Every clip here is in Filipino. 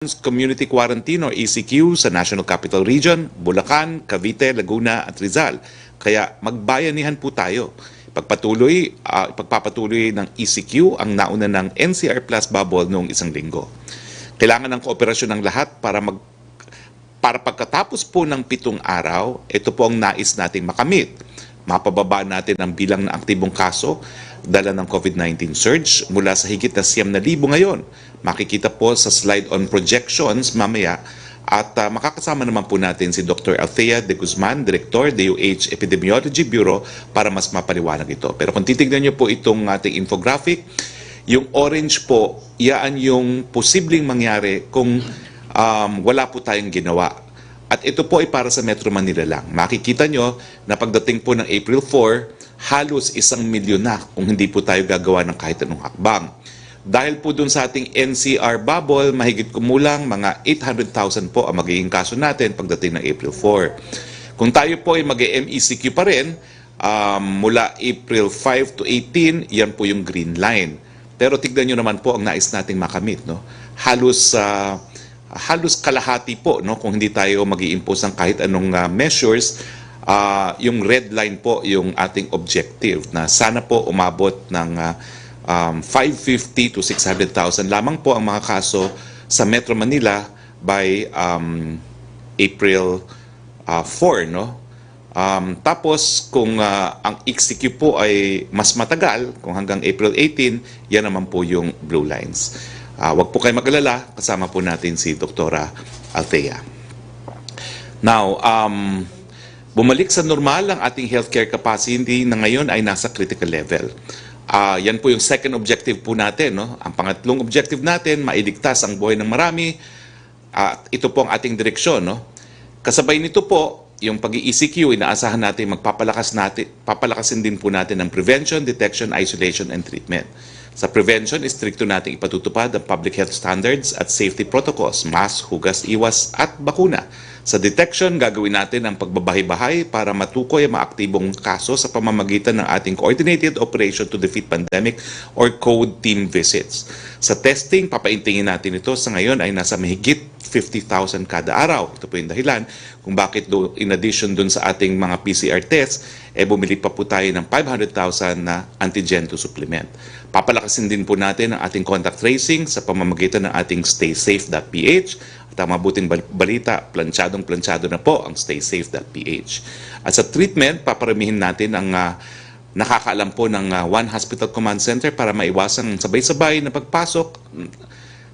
Community Quarantine o ECQ sa National Capital Region, Bulacan, Cavite, Laguna at Rizal. Kaya magbayanihan po tayo. Ipagpapatuloy ng ECQ ang nauna ng NCR Plus bubble noong isang linggo. Kailangan ng kooperasyon ng lahat para pagkatapos po ng 7 araw, ito po ang nais nating makamit. Mapababa natin ang bilang ng aktibong kaso dala ng COVID-19 surge mula sa higit na 9,000 ngayon. Makikita po sa slide on projections mamaya at makakasama naman po natin si Dr. Althea de Guzman, Director, DOH Epidemiology Bureau para mas mapaliwanag ito. Pero kung titignan niyo po itong ating infographic, yung orange po, yan yung posibleng mangyari kung wala po tayong ginawa. At ito po ay para sa Metro Manila lang. Makikita nyo na pagdating po ng April 4, halos 1 milyon na kung hindi po tayo gagawa ng kahit anong hakbang. Dahil po dun sa ating NCR bubble, mahigit kumulang mga 800,000 po ang magiging kaso natin pagdating ng April 4. Kung tayo po ay mag-MECQ pa rin, mula April 5 to 18, yan po yung green line. Pero tignan nyo naman po ang nais nating makamit. No? Halos kalahati po, no? Kung hindi tayo mag-i-impose ng kahit anong measures, yung red line po yung ating objective na sana po umabot ng 550 to 600,000 lamang po ang mga kaso sa Metro Manila by April 4, no? Tapos kung ang ECQ po ay mas matagal, kung hanggang April 18, yan naman po yung blue lines. Huwag po kayo mag-alala, kasama po natin si Dr. Althea. Now, bumalik sa normal ang ating healthcare capacity na ngayon ay nasa critical level. Yan po yung second objective po natin. No? Ang pangatlong objective natin, mailigtas ang buhay ng marami. Ito po ang ating direksyon. No? Kasabay nito po, yung pag-ECQ, inaasahan natin papalakasin din po natin ang prevention, detection, isolation, and treatment. Sa prevention, istrikto natin ipatutupad ang public health standards at safety protocols, mask, hugas, iwas, at bakuna. Sa detection, gagawin natin ang pagbabahay-bahay para matukoy ang maaktibong kaso sa pamamagitan ng ating Coordinated Operation to Defeat Pandemic or CODE team visits. Sa testing, papaintingin natin ito sa ngayon ay nasa mahigit 50,000 kada araw. Ito po yung dahilan kung bakit in addition dun sa ating mga PCR tests, bumili pa po tayo ng 500,000 na antigen to supplement. Papalakasin din po natin ang ating contact tracing sa pamamagitan ng ating staysafe.ph. At ang mabuting balita, planchadong-planchado na po ang staysafe.ph. At sa treatment, paparamihin natin ang nakakaalam po ng One Hospital Command Center para maiwasan sabay-sabay na pagpasok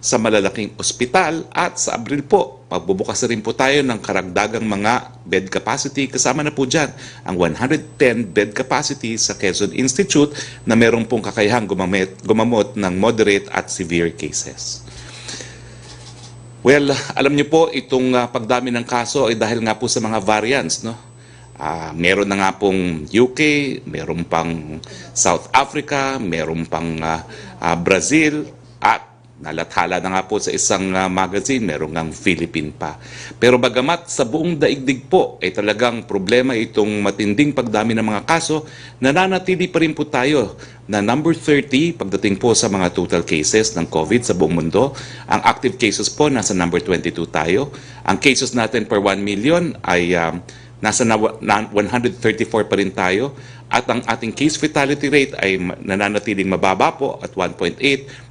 sa malalaking ospital. At sa Abril po, magbubukas na rin po tayo ng karagdagang mga bed capacity. Kasama na po dyan ang 110 bed capacity sa Quezon Institute na merong pong kakayahang gumamot ng moderate at severe cases. Well, alam niyo po, itong pagdami ng kaso ay dahil nga po sa mga variants, no? Meron na nga pong UK, meron pang South Africa, meron pang Brazil, at nalathala na nga po sa isang magazine, meron ngang Philippine pa. Pero bagamat sa buong daigdig po ay talagang problema itong matinding pagdami ng mga kaso, nananatili pa rin po tayo na number 30 pagdating po sa mga total cases ng COVID sa buong mundo. Ang active cases po nasa number 22 tayo. Ang cases natin per 1 million ay nasa 134 pa rin tayo. At ang ating case fatality rate ay nananatiling mababa po at 1.8.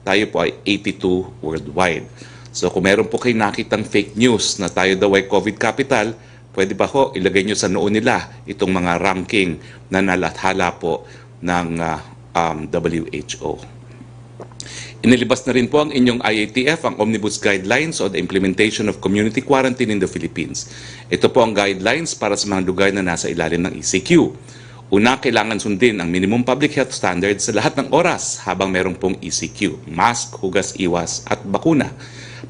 Tayo po ay 82 worldwide. So kung meron po kayo nakitang fake news na tayo daw ay COVID capital, pwede ba ho ilagay nyo sa noon nila itong mga ranking na nalathala po ng WHO. Inilabas na rin po ang inyong IATF ang Omnibus Guidelines on the Implementation of Community Quarantine in the Philippines. Ito po ang guidelines para sa mga lugar na nasa ilalim ng ECQ. Una, kailangan sundin ang minimum public health standards sa lahat ng oras habang merong pong ECQ, mask, hugas, iwas, at bakuna.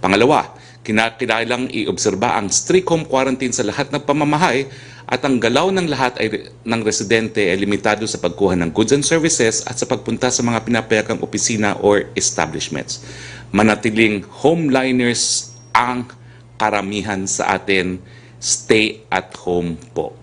Pangalawa, kinakailangang iobserba ang strict home quarantine sa lahat ng pamamahay at ang galaw ng lahat ng residente ay limitado sa pagkuha ng goods and services at sa pagpunta sa mga pinapayagang opisina or establishments. Manatiling homeliners ang karamihan sa atin, stay at home po.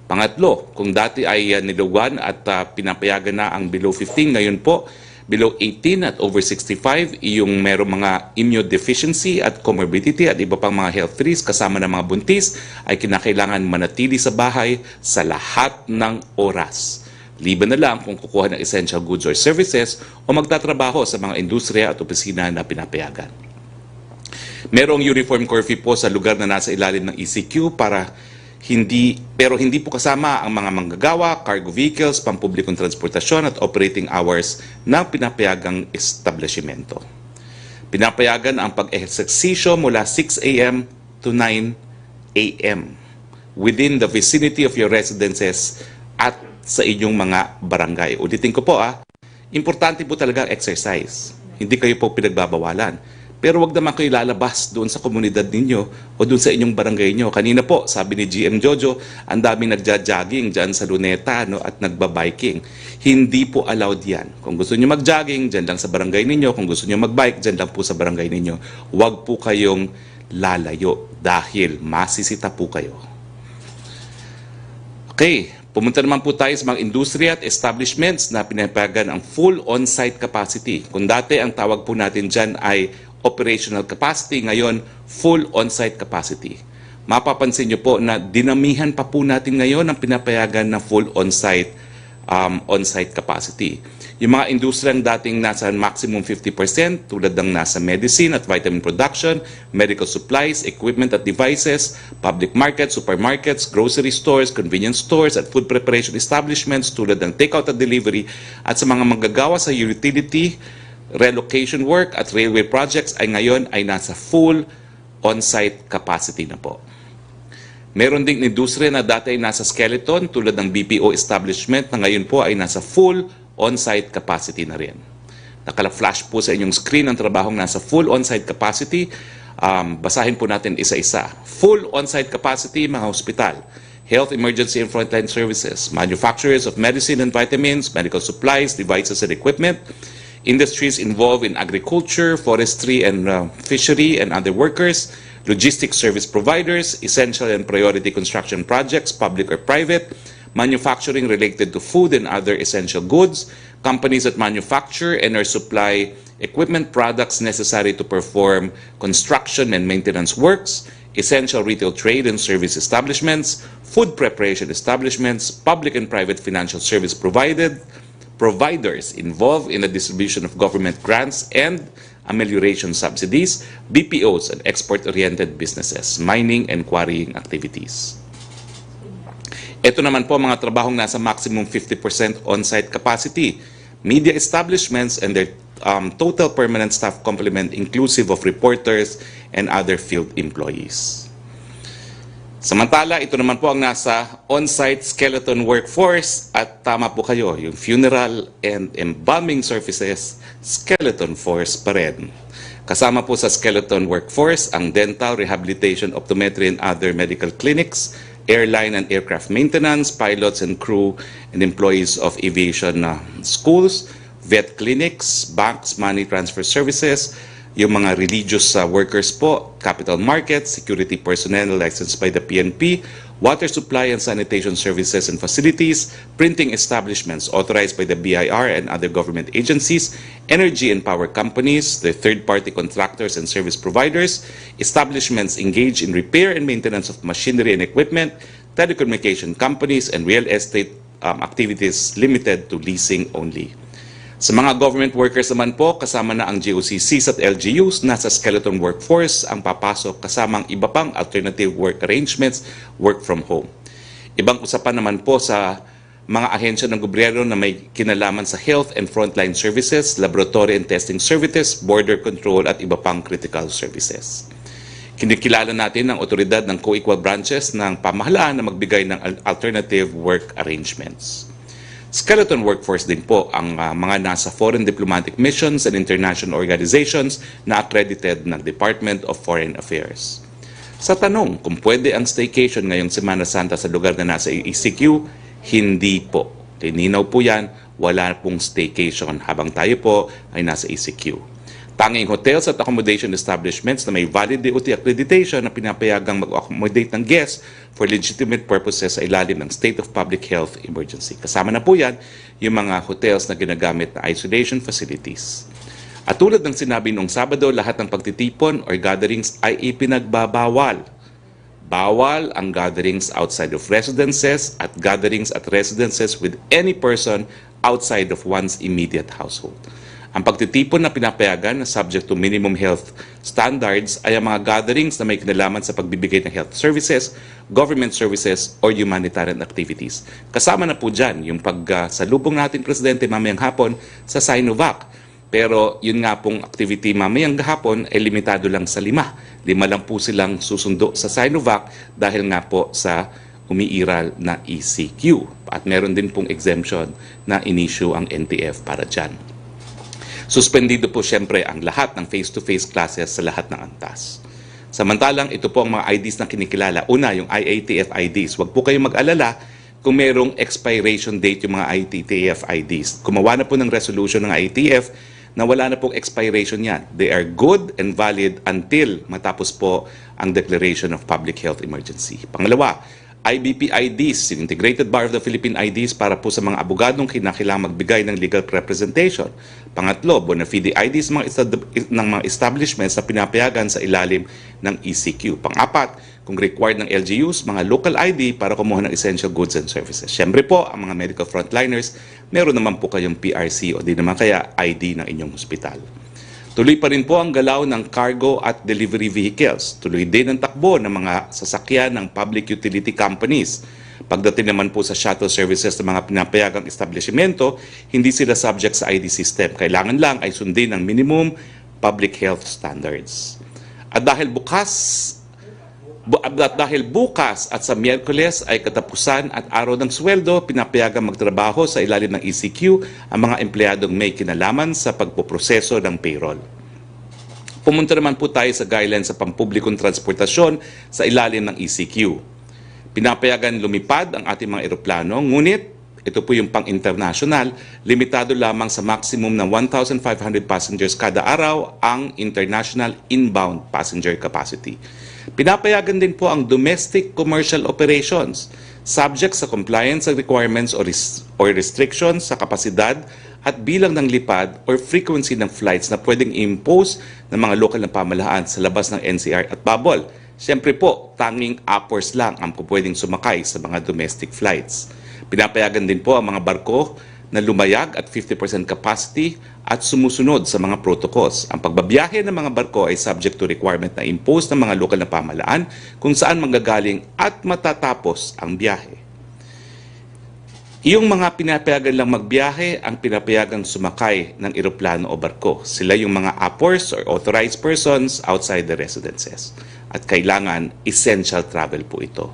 Pangatlo, kung dati ay niluwan at pinapayagan na ang below 15, ngayon po below 18 at over 65, yung merong mga immunodeficiency at comorbidity at iba pang mga health risks kasama ng mga buntis ay kinakailangan manatili sa bahay sa lahat ng oras. Liban na lang kung kukuha ng essential goods or services o magtatrabaho sa mga industriya at opisina na pinapayagan. Merong uniform curfew po sa lugar na nasa ilalim ng ECQ pero hindi po kasama ang mga manggagawa, cargo vehicles, pampublikong transportasyon at operating hours ng pinapayagang establishmento. Pinapayagan ang pag-ehersisyo mula 6 a.m. to 9 a.m. within the vicinity of your residences at sa inyong mga barangay. Ulitin ko po importante po talaga ang exercise. Hindi kayo po pinagbabawalan. Pero wag naman kayo lalabas doon sa komunidad ninyo o doon sa inyong barangay nyo. Kanina po, sabi ni GM Jojo, ang daming nagja-jogging dyan sa Luneta at nagbabiking. Hindi po allowed yan. Kung gusto nyo mag-jogging, dyan lang sa barangay ninyo. Kung gusto nyo mag-bike, dyan lang po sa barangay ninyo. Wag po kayong lalayo dahil masisita po kayo. Okay, pumunta naman po tayo sa mga industriya at establishments na pinapayagan ang full on-site capacity. Kung dati ang tawag po natin dyan ay operational capacity, ngayon full on-site capacity. Mapapansin nyo po na dinamihan pa po natin ngayon ang pinapayagan na full on-site capacity. Yung mga industriyang dating nasa maximum 50% tulad ng nasa medicine at vitamin production, medical supplies, equipment at devices, public markets, supermarkets, grocery stores, convenience stores at food preparation establishments tulad ng takeout at delivery at sa mga manggagawa sa utility, relocation work at railway projects ay ngayon ay nasa full on-site capacity na po. Meron ding industriya na dati ay nasa skeleton tulad ng BPO establishment na ngayon po ay nasa full on-site capacity na rin. Nakala-flash po sa inyong screen ang trabahong nasa full on-site capacity. Basahin po natin isa-isa. Full on-site capacity, mga hospital, health emergency and frontline services, manufacturers of medicine and vitamins, medical supplies, devices and equipment, industries involved in agriculture, forestry and fishery and other workers, logistics service providers, essential and priority construction projects, public or private, manufacturing related to food and other essential goods, companies that manufacture and or supply equipment products necessary to perform construction and maintenance works, essential retail trade and service establishments, food preparation establishments, public and private financial service providers involved in the distribution of government grants and amelioration subsidies, BPOs and export-oriented businesses, mining and quarrying activities. Ito naman po mga trabahong nasa maximum 50% on-site capacity, media establishments and their total permanent staff complement inclusive of reporters and other field employees. Samantala, ito naman po ang nasa on-site skeleton workforce at tama po kayo, yung funeral and embalming services, skeleton force pa rin. Kasama po sa skeleton workforce ang dental, rehabilitation, optometry and other medical clinics, airline and aircraft maintenance, pilots and crew and employees of aviation schools, vet clinics, banks, money transfer services, yung mga religious workers po, capital markets, security personnel licensed by the PNP, water supply and sanitation services and facilities, printing establishments authorized by the BIR and other government agencies, energy and power companies, the third-party contractors and service providers, establishments engaged in repair and maintenance of machinery and equipment, telecommunication companies, and real estate activities limited to leasing only. Sa mga government workers naman po, kasama na ang GOCCs at LGUs, nasa skeleton workforce ang papasok kasamang iba pang alternative work arrangements, work from home. Ibang usapan naman po sa mga ahensya ng gobyerno na may kinalaman sa health and frontline services, laboratory and testing services, border control at iba pang critical services. Kinikilala natin ang otoridad ng co-equal branches ng pamahalaan na magbigay ng alternative work arrangements. Skeleton workforce din po ang mga nasa foreign diplomatic missions and international organizations na accredited ng Department of Foreign Affairs. Sa tanong kung pwede ang staycation ngayong Semana Santa sa lugar na nasa ECQ, hindi po. Lininaw po yan, wala pong staycation habang tayo po ay nasa ECQ. Tanging hotels at accommodation establishments na may valid DOT accreditation na pinapayagang mag-accommodate ng guests for legitimate purposes sa ilalim ng state of public health emergency. Kasama na po yan yung mga hotels na ginagamit na isolation facilities. At tulad ng sinabi noong Sabado, lahat ng pagtitipon or gatherings ay ipinagbabawal. Bawal ang gatherings outside of residences at gatherings at residences with any person outside of one's immediate household. Ang pagtitipon na pinapayagan na subject to minimum health standards ay ang mga gatherings na may kinalaman sa pagbibigay ng health services, government services, or humanitarian activities. Kasama na po dyan yung pagsalubong natin Presidente mamayang hapon sa Sinovac. Pero yun nga pong activity mamayang hapon ay limitado lang sa 5. 5 lang po silang susundo sa Sinovac dahil nga po sa umiiral na ECQ. At meron din pong exemption na in-issue ang NTF para dyan. Suspendido po siyempre ang lahat ng face-to-face classes sa lahat ng antas. Samantalang ito po ang mga IDs na kinikilala. Una, yung IATF IDs. Huwag po kayong mag-alala kung merong expiration date yung mga IATF IDs. Gumawa na po ng resolution ng IATF na wala na pong expiration yan. They are good and valid until matapos po ang declaration of public health emergency. Pangalawa, IBP IDs, Integrated Bar of the Philippine IDs para po sa mga abogadong kinakailangang magbigay ng legal representation. Pangatlo, bona fide IDs ng mga establishments na pinapayagan sa ilalim ng ECQ. Pang-apat, kung required ng LGUs, mga local ID para kumuha ng essential goods and services. Siyempre po, ang mga medical frontliners, meron naman po kayong PRC o di naman kaya ID ng inyong hospital. Tuloy pa rin po ang galaw ng cargo at delivery vehicles. Tuloy din ang takbo ng mga sasakyan ng public utility companies. Pagdating naman po sa shuttle services ng mga pinapayagang establishmento, hindi sila subject sa ID system. Kailangan lang ay sundin ang minimum public health standards. At dahil bukas at sa Miyerkules ay katapusan at araw ng sweldo, pinapayagang magtrabaho sa ilalim ng ECQ ang mga empleyadong may kinalaman sa pagpoproseso ng payroll. Pumunta naman po tayo sa guidelines sa pampublikong transportasyon sa ilalim ng ECQ. Pinapayagan lumipad ang ating mga eroplano, ngunit ito po yung pang-international, limitado lamang sa maximum ng 1,500 passengers kada araw ang international inbound passenger capacity. Pinapayagan din po ang domestic commercial operations subject sa compliance sa requirements or restrictions sa kapasidad at bilang ng lipad or frequency ng flights na pwedeng i-impose ng mga lokal na pamahalaan sa labas ng NCR at bubble. Siyempre po, tanging uppers lang ang pwedeng sumakay sa mga domestic flights. Pinapayagan din po ang mga barko na lumayag at 50% capacity at sumusunod sa mga protocols. Ang pagbabiyahe ng mga barko ay subject to requirement na impose ng mga lokal na pamahalaan kung saan manggagaling at matatapos ang biyahe. Yung mga pinapayagan lang magbiyahe ang pinapayagang sumakay ng eroplano o barko. Sila yung mga uppers or authorized persons outside the residences. At kailangan essential travel po ito.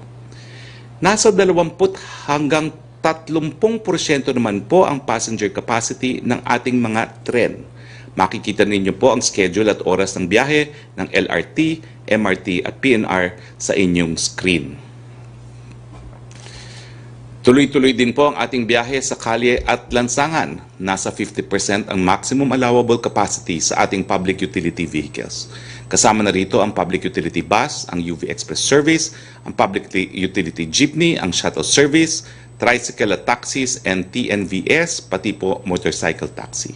Nasa 20 hanggang 30% naman po ang passenger capacity ng ating mga tren. Makikita ninyo po ang schedule at oras ng biyahe ng LRT, MRT at PNR sa inyong screen. Tuloy-tuloy din po ang ating biyahe sa kalye at lansangan. Nasa 50% ang maximum allowable capacity sa ating public utility vehicles. Kasama na rito ang public utility bus, ang UV Express service, ang public utility jeepney, ang shuttle service, tricycle at taxis, and TNVS, pati po motorcycle taxi.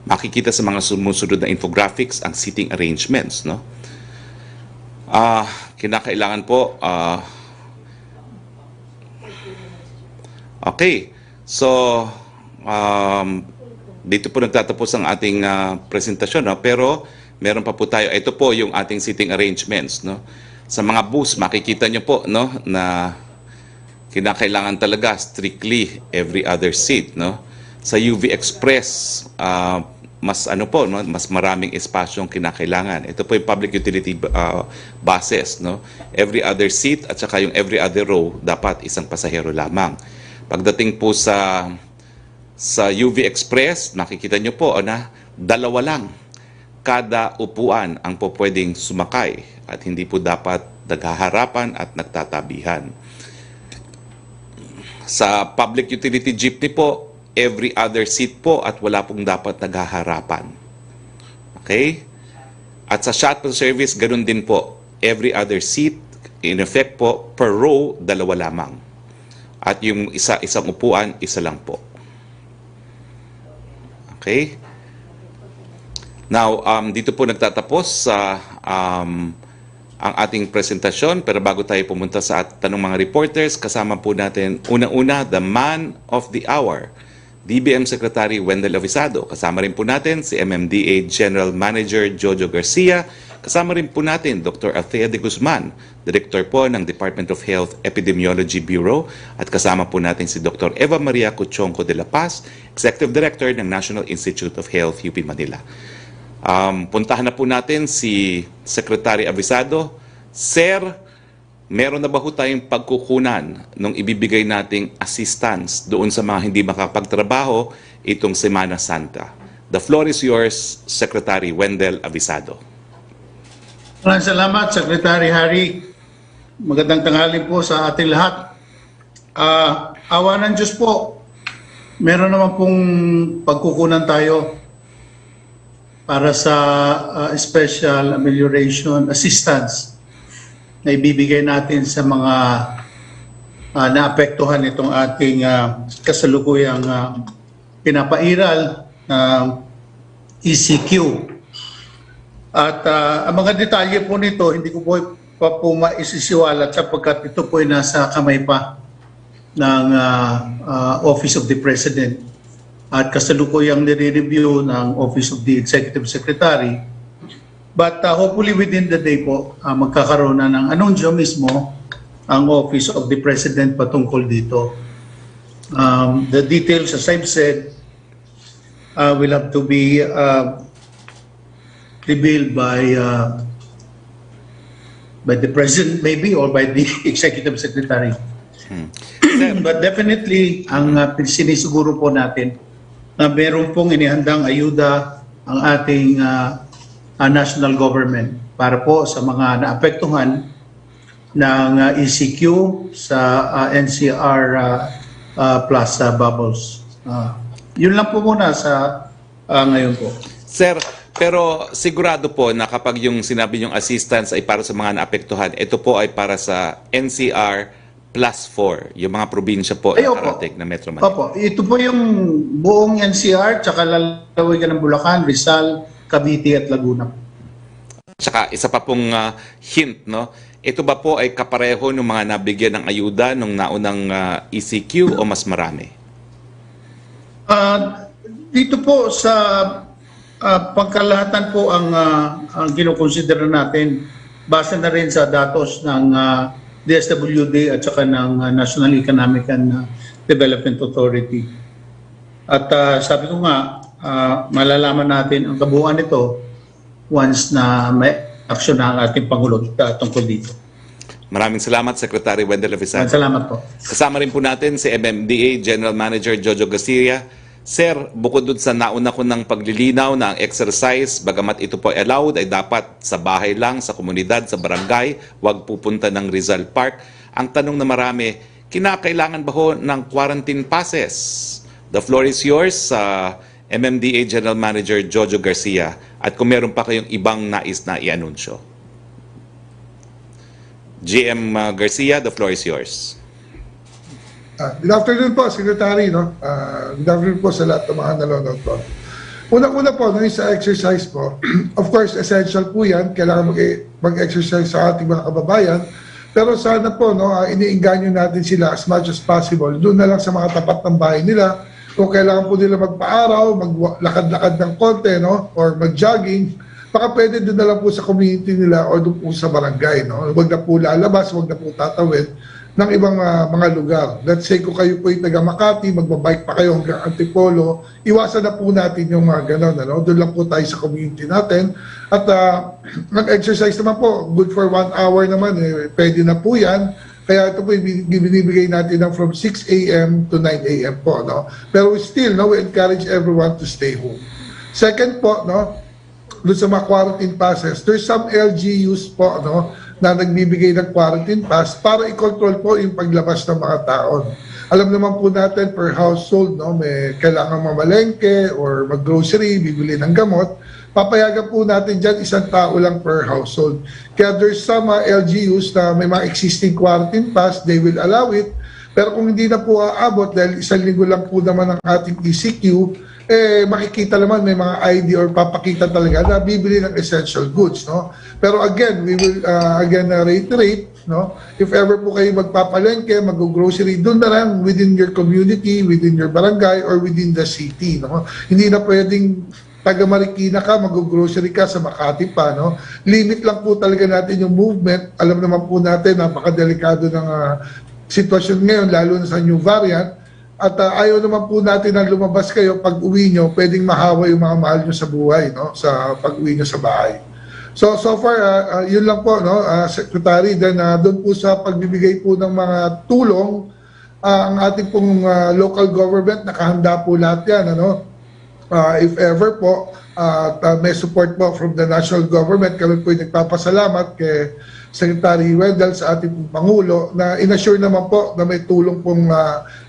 Makikita sa mga sumusunod na infographics ang seating arrangements. No? Kinakailangan po... Okay, so dito po nagtatapos ang ating presentasyon, no? Pero meron pa po tayo. Ito po yung ating seating arrangements, no? Sa mga bus, makikita nyo po, no, na kinakailangan talaga strictly every other seat, no? Sa UV Express, mas ano po, no, mas maraming espasyong kinakailangan. Ito po yung public utility buses, no? Every other seat at saka yung every other row dapat isang pasahero lamang. Pagdating po sa UV Express, makikita nyo po na 2 lang kada upuan ang po pwedeng sumakay at hindi po dapat naghaharapan at nagtatabihan. Sa public utility jeepney po, every other seat po at wala pong dapat naghaharapan. Okay? At sa shuttle service, ganun din po. Every other seat, in effect po, per row, 2 lamang. At yung isang upuan, 1 lang po. Okay? Now, dito po nagtatapos sa ang ating presentasyon. Pero bago tayo pumunta sa tanong mga reporters, kasama po natin unang-una, the man of the hour, DBM Secretary Wendell Avisado. Kasama rin po natin si MMDA General Manager Jojo Garcia. Kasama rin po natin Dr. Althea de Guzman, Director po ng Department of Health Epidemiology Bureau. At kasama po natin si Dr. Eva Maria Cuchonco de la Paz, Executive Director ng National Institute of Health, UP Manila. Puntahan na po natin si Secretary Avisado. Sir, meron na ba ho tayong pagkukunan nung ibibigay nating assistance doon sa mga hindi makapagtrabaho itong Semana Santa? The floor is yours, Secretary Wendell Avisado. Maraming salamat, Secretary Harry. Magandang tanghali po sa ating lahat. Awa ng Diyos po, meron naman pong pagkukunan tayo para sa special amelioration assistance na ibibigay natin sa mga naapektuhan itong ating kasalukuyang pinapairal na ECQ. At ang mga detalye po nito, hindi ko po maisisiwalat sapagkat ito po ay nasa kamay pa ng Office of the President at kasalukuyang nire-review ng Office of the Executive Secretary. But hopefully within the day po, magkakaroon na ng anunsyo mismo ang Office of the President patungkol dito. The details, as I've said, will have to be revealed by the President maybe or by the Executive Secretary. But definitely, ang sinisiguro po natin na meron pong inihandang ayuda ang ating national government para po sa mga naapektuhan ng ECQ sa NCR plus bubbles. Yun lang po muna sa ngayon po. Sir, pero sigurado po na kapag yung sinabi yung assistance ay para sa mga naapektuhan, ito po ay para sa NCR plus 4, yung mga probinsya po na karating na Metro Manila. Opo, ito po yung buong NCR, tsaka lalawigan ng Bulacan, Rizal, Cavite at Laguna. Tsaka isa pa pong hint, no? Ito ba po ay kapareho ng mga nabigyan ng ayuda nung naunang ECQ o mas marami? Dito po sa pagkalahatan po ang kinukonsidera natin, base na rin sa datos ng DSWD at saka ng National Economic and Development Authority. At sabi ko nga, malalaman natin ang kabuuan nito once na may aksyon na ang ating Pangulo tungkol dito. Maraming salamat, Secretary Wendell Avisado. Maraming salamat po. Kasama rin po natin si MMDA General Manager Jojo Garcia. Sir, bukod dun sa nauna ko ng paglilinaw na ang exercise, bagamat ito po allowed, ay dapat sa bahay lang, sa komunidad, sa barangay, huwag pupunta ng Rizal Park. Ang tanong na marami, kinakailangan ba ho ng quarantine passes? The floor is yours, MMDA General Manager Jojo Garcia. At kung meron pa kayong ibang nais na i-anunsyo. GM Garcia, the floor is yours. Good afternoon po, Secretary. No? Good afternoon po sa lahat ng mga nanonood po. Una-una po, nung sa exercise po, of course, essential po yan. Kailangan mag-exercise sa ating mga kababayan. Pero sana po, no, iniinganyo natin sila as much as possible. Doon na lang sa mga tapat ng bahay nila. Kung kailangan po nila magpa-araw, maglakad-lakad ng konti, no? Or mag-jogging, baka pwede doon na lang po sa community nila o doon po sa barangay. No? Huwag na po lalabas, huwag na po tatawid ng ibang mga lugar. Let's say kung kayo po ay taga Makati, magbabike pa kayo hanggang Antipolo, iwasan na po natin yung mga gano'n. Ano? Doon lang po tayo sa community natin. At nag-exercise naman po, good for 1 hour naman, pwede na po yan. Kaya ito po binibigay natin ng from 6 a.m. to 9 a.m. po. No? Pero still, no, we encourage everyone to stay home. Second po, no, doon sa mga quarantine passes, there's some LGUs po, no, na nagbibigay ng quarantine pass para i-control po yung paglabas ng mga tao. Alam naman po natin per household, no, may kailangan mamalengke or mag-grocery, bibili ng gamot. papayagan po natin dyan isang tao lang per household. Kaya there's some LGUs na may mga existing quarantine pass, they will allow it. Pero kung hindi na po aabot dahil isang linggo lang po naman ang ating ECQ, makikita naman may mga ID or papakita talaga na bibili ng essential goods, no? Pero again, we will reiterate, no? If ever po kayo magpapalengke, mag-grocery, doon na lang within your community, within your barangay, or within the city, no? Hindi na pwedeng taga Marikina ka, mag-grocery ka sa Makati pa, no? Limit lang po talaga natin yung movement. Alam naman po natin, napakadelikado ng sitwasyon ngayon, lalo na sa new variant. At ayaw naman po natin na lumabas kayo pag uwi nyo, pwedeng mahawa yung mga mahal nyo sa buhay, no? Sa pag uwi nyo sa bahay. So far, yun lang po, no, Secretary. Then doon po sa pagbibigay po ng mga tulong, ang ating pong local government, nakahanda po lahat yan, ano? If ever po, may support po from the national government, kami po yung nagpapasalamat kay Secretary Wendell sa ating pong Pangulo na inassure naman po na may tulong pong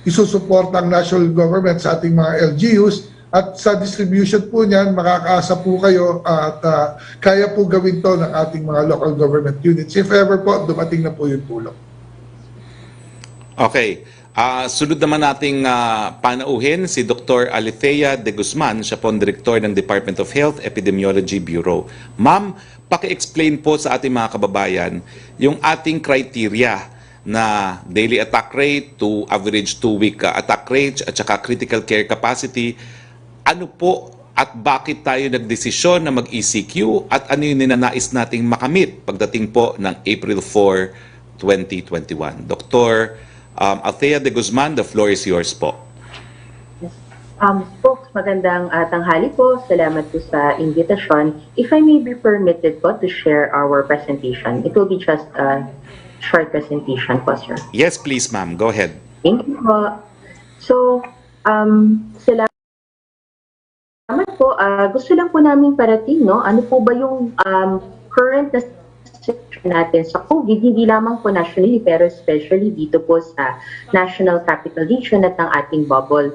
isusuporta ang national government sa ating mga LGUs at sa distribution po niyan makakaasa po kayo at kaya po gawin to ng ating mga local government units if ever po dumating na po yung tulong. Okay. Sunod naman nating panauhin si Dr. Alithea de Guzman, siya po ang Direktor ng Department of Health Epidemiology Bureau. Ma'am, paki-explain po sa ating mga kababayan yung ating criteria na daily attack rate to average 2-week attack rate at saka critical care capacity. Ano po at bakit tayo nagdesisyon na mag-ECQ at ano yung ninanais nating makamit pagdating po ng April 4, 2021? Dr. Althea de Guzman, the floor is yours po. Folks, magandang tanghali po. Salamat po sa invitation. If I may be permitted po to share our presentation, it will be just a short presentation po, sir. Yes, please, ma'am. Go ahead. Thank you po. So, salamat po. Gusto lang po namin parating, no? Ano po ba yung current na situation natin sa COVID, hindi lamang po nationally, pero especially dito po sa National Capital Region at ng ating bubble.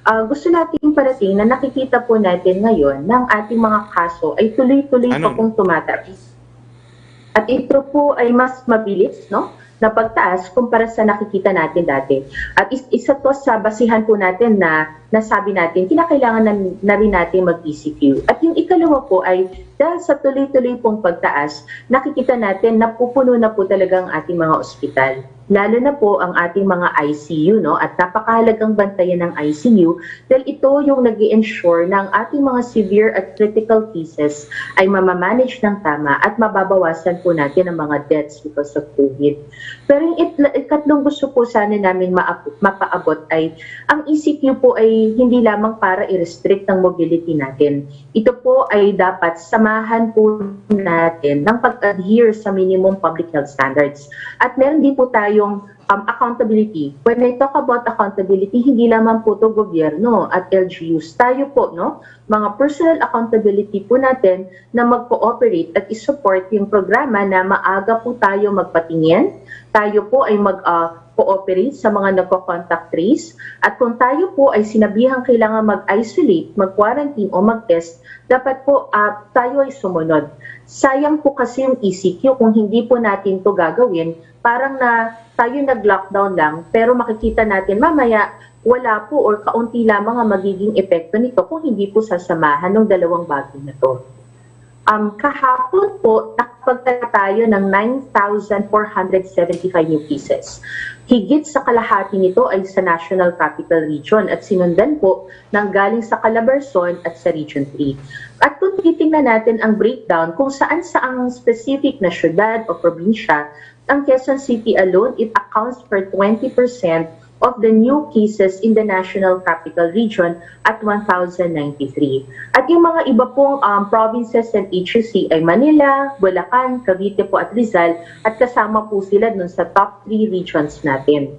Gusto natin parating na nakikita po natin ngayon ng ating mga kaso ay tuloy-tuloy pa pong tumataas. At ito po ay mas mabilis, no, na pagtaas kumpara sa nakikita natin dati. At isa to sa basihan po natin na nasabi natin, kinakailangan na rin natin mag-ECQ. At yung ikalawa po ay dahil sa tuloy-tuloy pong pagtaas, nakikita natin na pupuno na po talaga ang ating mga ospital. Lalo na po ang ating mga ICU, no? At napakahalagang bantayan ng ICU dahil ito yung nag-i-ensure na ang ating mga severe at critical cases ay mamamanage ng tama at mababawasan po natin ang mga deaths because of COVID. Pero yung ikatlong gusto po sana namin mapaabot ay ang ECQ po ay hindi lamang para i-restrict ang mobility natin. Ito po ay dapat samahan po natin ng pag-adhere sa minimum public health standards. At meron din po tayong accountability. When I talk about accountability, hindi lamang po ito gobyerno at LGUs. Tayo po, no, mga personal accountability po natin na mag-cooperate at isupport yung programa na maaga po tayo magpatingin. Tayo po ay mag-cooperate sa mga nagko-contact trace. At kung tayo po ay sinabihang kailangan mag-isolate, mag-quarantine o mag-test, dapat po tayo ay sumunod. Sayang po kasi yung ECQ kung hindi po natin to gagawin, parang na tayo nag-lockdown lang, pero makikita natin mamaya wala po or kaunti lamang ang magiging epekto nito kung hindi po sasamahan ng dalawang bagay na to. Kahapon po, nakapagtala tayo ng 9,475 new cases. Higit sa kalahati nito ay sa National Capital Region at sinundan po ng galing sa Calabarzon at sa Region 3. At kung titingnan natin ang breakdown kung saan-saang specific na syudad o probinsya, ang Quezon City alone, it accounts for 20% of the new cases in the National Capital Region at 1,093. At yung mga iba pong provinces and HUC ay Manila, Bulacan, Cavite po at Rizal at kasama po sila dun sa top 3 regions natin.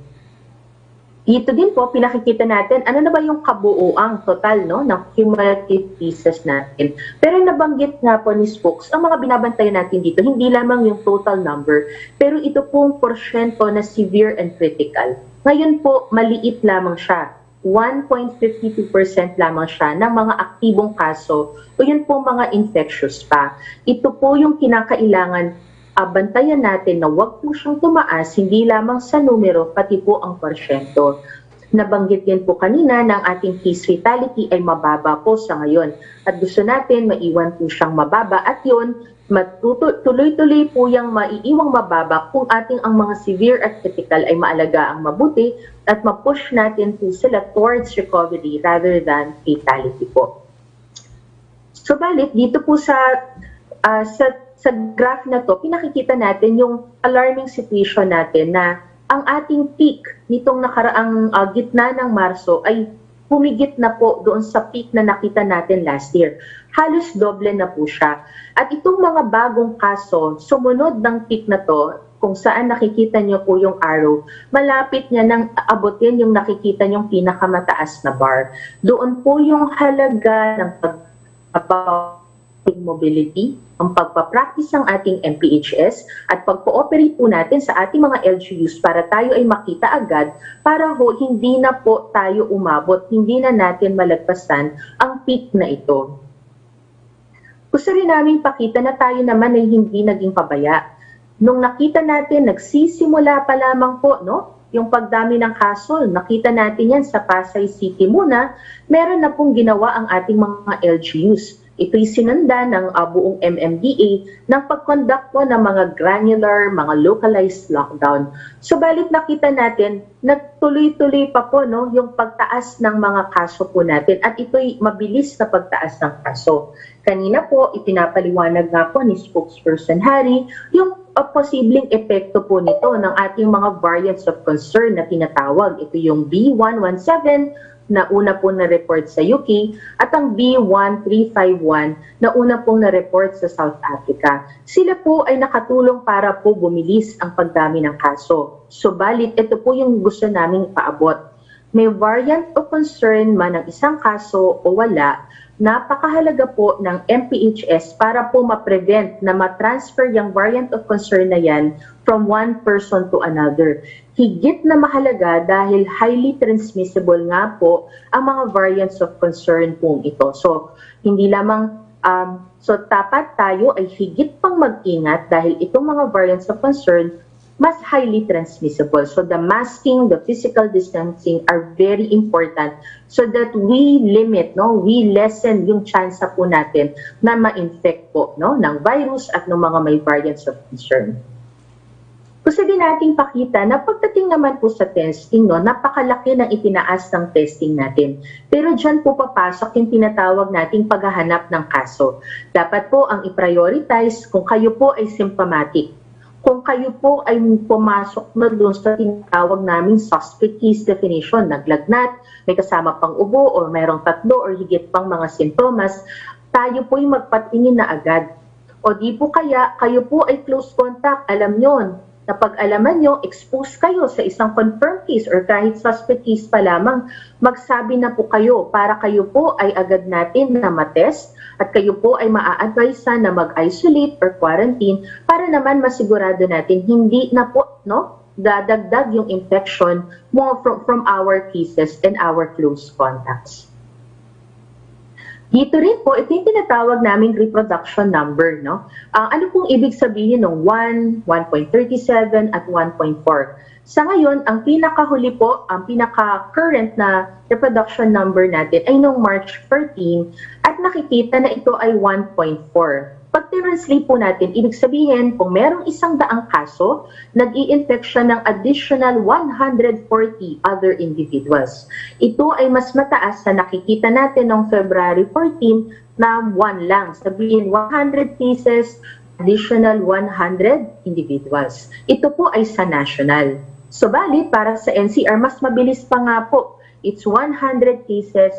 Dito din po, pinakikita natin ano na ba yung kabuuang total, no, ng cumulative cases natin. Pero nabanggit nga po ni Spokes, ang mga binabantayan natin dito, hindi lamang yung total number, pero ito pong porsyento na severe and critical. Ngayon po, maliit lamang siya. 1.52% lamang siya ng mga aktibong kaso o yun po mga infectious pa. Ito po yung kinakailangan bantayan natin na wag po siyang tumaas, hindi lamang sa numero, pati po ang porsyento. Nabanggit din po kanina ng ating case fatality ay mababa po sa ngayon. At gusto natin maiwan po siyang mababa at yun, tuloy-tuloy po yung maiiwang mababa kung ating ang mga severe at critical ay maalagaan mabuti at ma-push natin po sila towards recovery rather than fatality po. So balik, dito po sa graph na to, pinakikita natin yung alarming situation natin na ang ating peak nitong nakaraang gitna ng Marso ay humigit na po doon sa peak na nakita natin last year. Halos doble na po siya. At itong mga bagong kaso, sumunod ng peak na to, kung saan nakikita nyo po yung arrow, malapit niya nang abutin yung nakikita nyong pinakamataas na bar. Doon po yung halaga ng mobility, ang pagpapractice ng ating MPHS at pag-cooperate po natin sa ating mga LGUs para tayo ay makita agad para hindi na po tayo umabot, hindi na natin malagpasan ang peak na ito. Gusto rin namin pakita na tayo naman ay hindi naging pabaya. Nung nakita natin, nagsisimula pa lamang po, yung pagdami ng kaso, nakita natin yan sa Pasay City muna, meron na pong ginawa ang ating mga LGUs. Ito'y sinanda ng buong MMDA ng pag-conduct po ng mga granular, mga localized lockdown. So balik nakita natin, nagtuloy-tuloy pa po yung pagtaas ng mga kaso po natin at ito'y mabilis na pagtaas ng kaso. Kanina po, ipinapaliwanag nga po ni Spokesperson Harry yung posibleng epekto po nito ng ating mga variants of concern na tinatawag. Ito yung B117, na una pong na-report sa UK at ang B1351 na una pong na-report sa South Africa. Sila po ay nakatulong para po bumilis ang pagdami ng kaso. Subalit, ito po yung gusto naming paabot. May variant of concern man ang isang kaso o wala, napakahalaga po ng MPHS para po ma-prevent na ma-transfer yung variant of concern na yan from one person to another. Higit na mahalaga dahil highly transmissible nga po ang mga variants of concern po ito. So, hindi lamang, dapat tayo ay higit pang mag-ingat dahil itong mga variants of concern mas highly transmissible. So the masking, the physical distancing are very important so that we limit, we lessen yung chance po natin na ma-infect po ng virus at ng mga may variants of concern. Gusto din nating pakita na pagdating naman po sa testing, napakalaki ng itinaas ng testing natin. Pero dyan po papasok yung tinatawag nating paghahanap ng kaso. Dapat po ang i-prioritize kung kayo po ay symptomatic. Kung kayo po ay pumasok na doon sa tinatawag naming suspect case definition, naglagnat, may kasama pang ubo o mayroong 3 or higit pang mga sintomas, tayo po ay magpatingin na agad. O di po kaya, kayo po ay close contact, alam nyo, na pag-alaman nyo, expose kayo sa isang confirmed case or kahit suspect case pa lamang, magsabi na po kayo para kayo po ay agad natin na matest at kayo po ay maa-advise na mag-isolate or quarantine para naman masigurado natin hindi na po dadagdag yung infection mo from our cases and our close contacts. Dito rin po, ito yung tinatawag naming reproduction number. Ano pong ibig sabihin ng 1, 1.37 at 1.4? Sa ngayon, ang pinakahuli po, ang pinaka-current na reproduction number natin ay noong March 13 at nakikita na ito ay 1.4. Pag translate po natin, ibig sabihin kung merong 100 kaso, nag-i-infect siya ng additional 140 other individuals. Ito ay mas mataas sa nakikita natin noong February 14 na 1 lang. Sabihin 100 cases, additional 100 individuals. Ito po ay sa national. Subalit, para sa NCR, mas mabilis pa nga po. It's 100 cases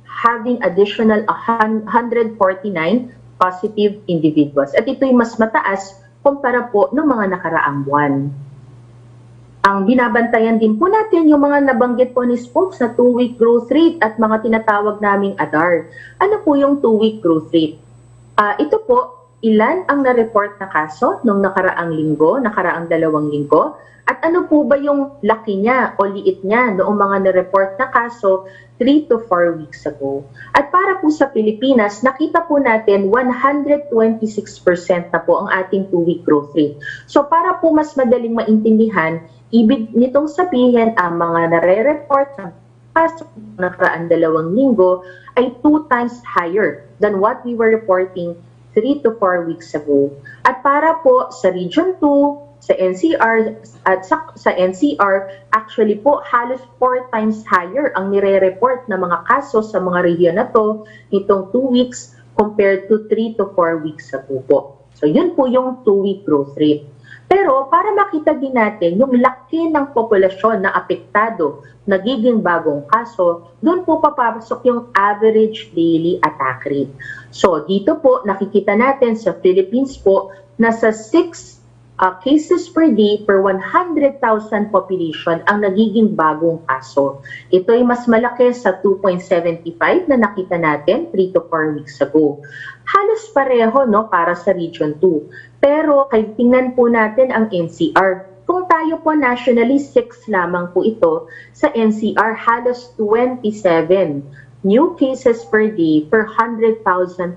having additional 149 positive individuals. At ito'y mas mataas kumpara po ng mga nakaraang buwan. Ang binabantayan din po natin yung mga nabanggit po ni Spokes na 2-week growth rate at mga tinatawag naming ADAR. Ano po yung 2-week growth rate? Ito po, ilan ang na-report na kaso nung nakaraang linggo, nakaraang 2 linggo, at ano po ba yung laki niya o liit niya noong mga na-report na kaso 3 to 4 weeks ago. At para po sa Pilipinas, nakita po natin 126% na po ang ating 2-week growth rate. So para po mas madaling maintindihan, ibig nitong sabihin ang mga nare-report na kaso nakaraang 2 linggo ay 2 times higher than what we were reporting 3 to 4 weeks ago. At para po sa Region 2, sa NCR, at sa NCR, actually po halos 4 times higher ang nire-report na mga kaso sa mga rehiyon na to nitong 2 weeks compared to 3 to 4 weeks ago po. So yun po yung 2-week growth rate. Pero para makita din natin yung laki ng populasyon na apektado, nagiging bagong kaso, doon po papasok yung average daily attack rate. So dito po nakikita natin sa Philippines po nasa 6 cases per day per 100,000 population ang nagiging bagong kaso. Ito ay mas malaki sa 2.75 na nakita natin 3 to 4 weeks ago. Halos pareho no para sa Region 2. Pero tingnan po natin ang NCR. Kung tayo po nationally 6 lamang po ito, sa NCR halos 27 new cases per day per 100,000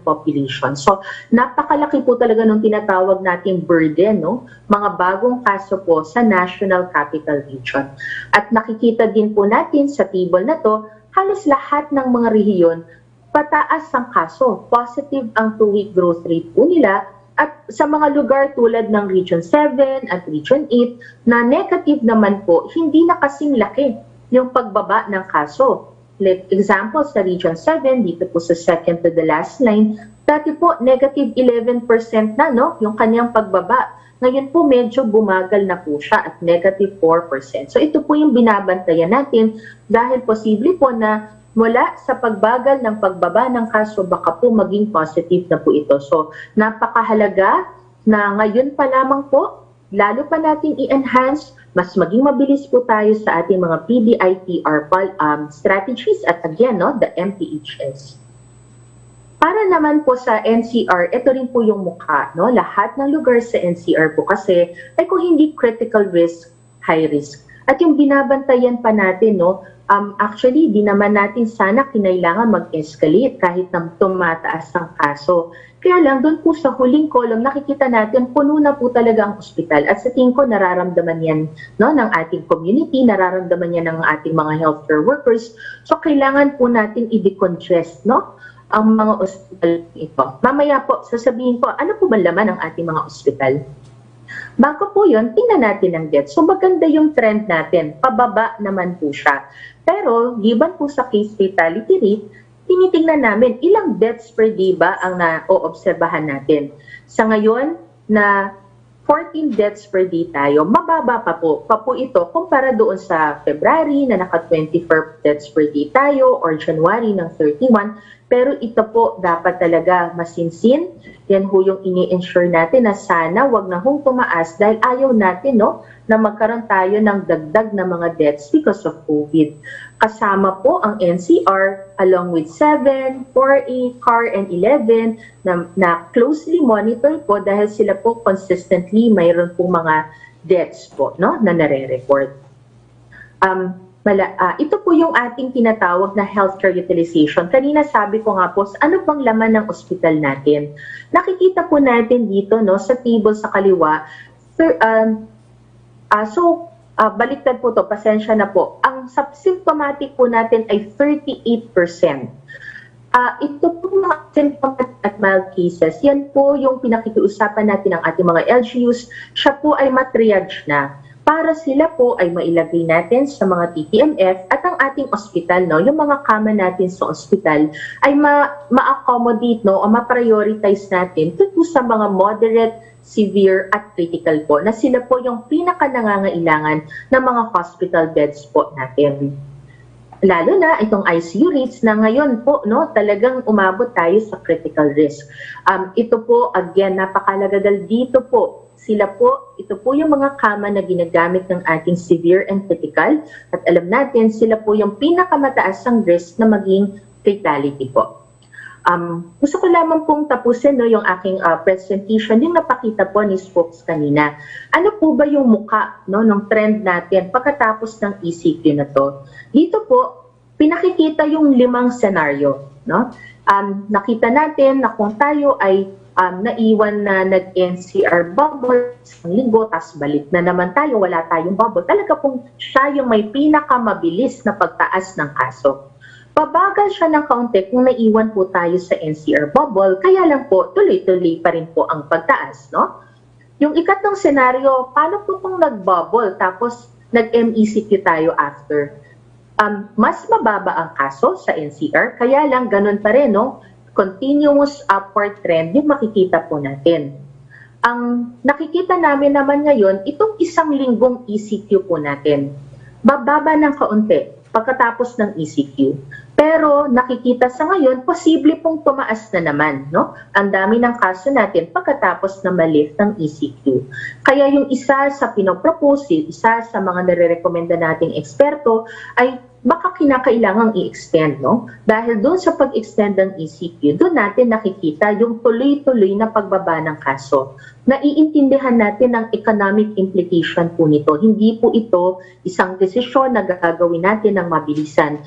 population. So, napakalaki po talaga nung tinatawag nating burden, no? Mga bagong kaso po sa National Capital Region. At nakikita din po natin sa table na to, halos lahat ng mga rehiyon, pataas ang kaso. Positive ang 2-week growth rate po nila. At sa mga lugar tulad ng Region 7 at Region 8, na negative naman po, hindi na kasing laki yung pagbaba ng kaso. Like example, sa Region 7, dito po sa second to the last line, dati po negative 11% na no, yung kanyang pagbaba. Ngayon po medyo bumagal na po siya at negative 4%. So ito po yung binabantayan natin dahil posible po na mula sa pagbagal ng pagbaba ng kaso, baka po maging positive na po ito. So napakahalaga na ngayon pa lamang po, lalo pa natin i-enhance, mas maging mabilis po tayo sa ating mga PDITR strategies at again, no, the MPHS. Para naman po sa NCR, ito rin po yung mukha. No? Lahat ng lugar sa NCR po kasi ay kung hindi critical risk, high risk. At yung binabantayan pa natin, no, actually, di naman natin sana kinailangan mag-escalate kahit na tumataas ang kaso. Kaya lang, doon po sa huling column, nakikita natin, puno na po talaga ang ospital. At sa tingin ko, nararamdaman yan no, ng ating community, nararamdaman yan ng ating mga healthcare workers. So, kailangan po natin i-decongest no, ang mga ospital ito. Mamaya po, sasabihin ko, ano po ba laman ng ating mga ospital? Bago po yun, tingnan natin ang deaths. So maganda yung trend natin, pababa naman po siya. Pero given po sa case fatality rate, tinitingnan namin ilang deaths per day ba ang na-oobserbahan natin. Sa ngayon na 14 deaths per day tayo, mababa pa po ito kumpara doon sa February na naka 24 deaths per day tayo or January ng 31. Pero ito po dapat talaga masinsin. Yan ho yung ini-ensure natin na sana wag na hong tumaas dahil ayaw natin no, na magkaroon tayo ng dagdag na mga deaths because of COVID. Kasama po ang NCR along with 7, 4A, CAR, and 11 na closely monitor po dahil sila po consistently mayroon po mga deaths po no, na nare-report. Ito po yung ating tinatawag na healthcare utilization. Kanina sabi ko nga po, ano bang laman ng ospital natin? Nakikita po natin dito no, sa table sa kaliwa. Baliktad po to, pasensya na po. Ang symptomatic po natin ay 38%. Ito po mga symptomatic at mild cases, yan po yung pinakikiusapan natin ng ating mga LGUs. Siya po ay matriage na. Para sila po ay mailagay natin sa mga TTMF at ang ating ospital, no, yung mga kama natin sa ospital ay ma-accommodate no, o ma-prioritize natin dito sa mga moderate, severe at critical po na sila po yung pinaka-nangangailangan ng mga hospital beds po natin. Lalo na itong ICU rates na ngayon po no, talagang umabot tayo sa critical risk. Ito po again napakalaga dito po. Ito po yung mga kama na ginagamit ng ating severe and critical at alam natin sila po yung pinakamataas ang risk na maging fatality po. Gusto ko lamang pong tapusin yung aking presentation, yung napakita po ni Spokes kanina. Ano po ba yung muka ng trend natin pagkatapos ng ECQ na to? Dito po, pinakikita yung 5 senaryo. Nakita natin na kung tayo ay naiwan na nag-NCR bubble isang linggo, tas balik na naman tayo, wala tayong bubble. Talaga pong siya yung may pinakamabilis na pagtaas ng kaso. Pabagal siya ng kaunti kung naiwan po tayo sa NCR bubble, kaya lang po tuloy-tuloy pa rin po ang pagtaas. Yung ikatlong senaryo, paano po kung nag-bubble tapos nag-MECQ tayo after? Mas mababa ang kaso sa NCR, kaya lang ganun pa rin, continuous upward trend yung makikita po natin. Ang nakikita namin naman ngayon, itong isang linggong ECQ po natin, bababa ng kaunti pagkatapos ng ECQ. Pero nakikita sa ngayon, posible pong tumaas na naman, ang dami ng kaso natin pagkatapos na malift ng ECQ. Kaya yung isa sa pinopropose, isa sa mga nare-recommenda nating eksperto ay baka kinakailangang i-extend, Dahil doon sa pag-extend ng ECQ, doon natin nakikita yung tuloy-tuloy na pagbaba ng kaso. Naiintindihan natin ang economic implication po nito. Hindi po ito isang desisyon na gagawin natin ng mabilisan.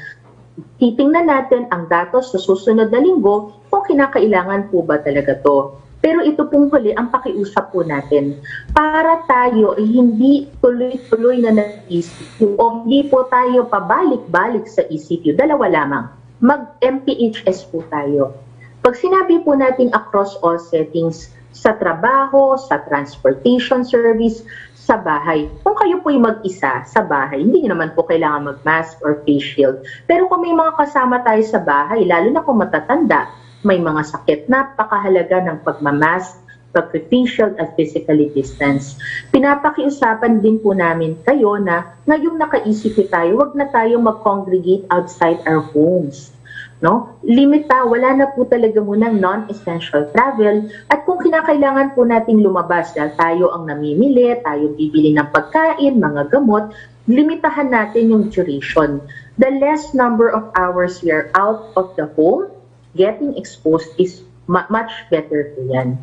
Titingnan natin ang datos sa susunod na linggo kung kinakailangan po ba talaga to. Pero ito pong huli ang pakiusap po natin para tayo ay hindi tuloy-tuloy na nag-ECQ o hindi po tayo pabalik-balik sa ECQ. Dalawa lamang. Mag-MPHS po tayo. Pag sinabi po natin across all settings, sa trabaho, sa transportation service, sa bahay. Kung kayo po'y mag-isa sa bahay, hindi nyo naman po kailangan mag-mask or face shield. Pero kung may mga kasama tayo sa bahay, lalo na kung matatanda, may mga sakit, napakahalaga ng pagmamask, pag-face shield at physically distance. Pinapakiusapan din po namin kayo na ngayong naka-ECQ tayo, wag na tayo mag-congregate outside our homes. Limita, wala na po talaga munang non-essential travel at kung kinakailangan po nating lumabas dahil tayo ang namimili, tayo bibili ng pagkain, mga gamot, limitahan natin yung duration. The less number of hours we are out of the home, getting exposed is much better po yan.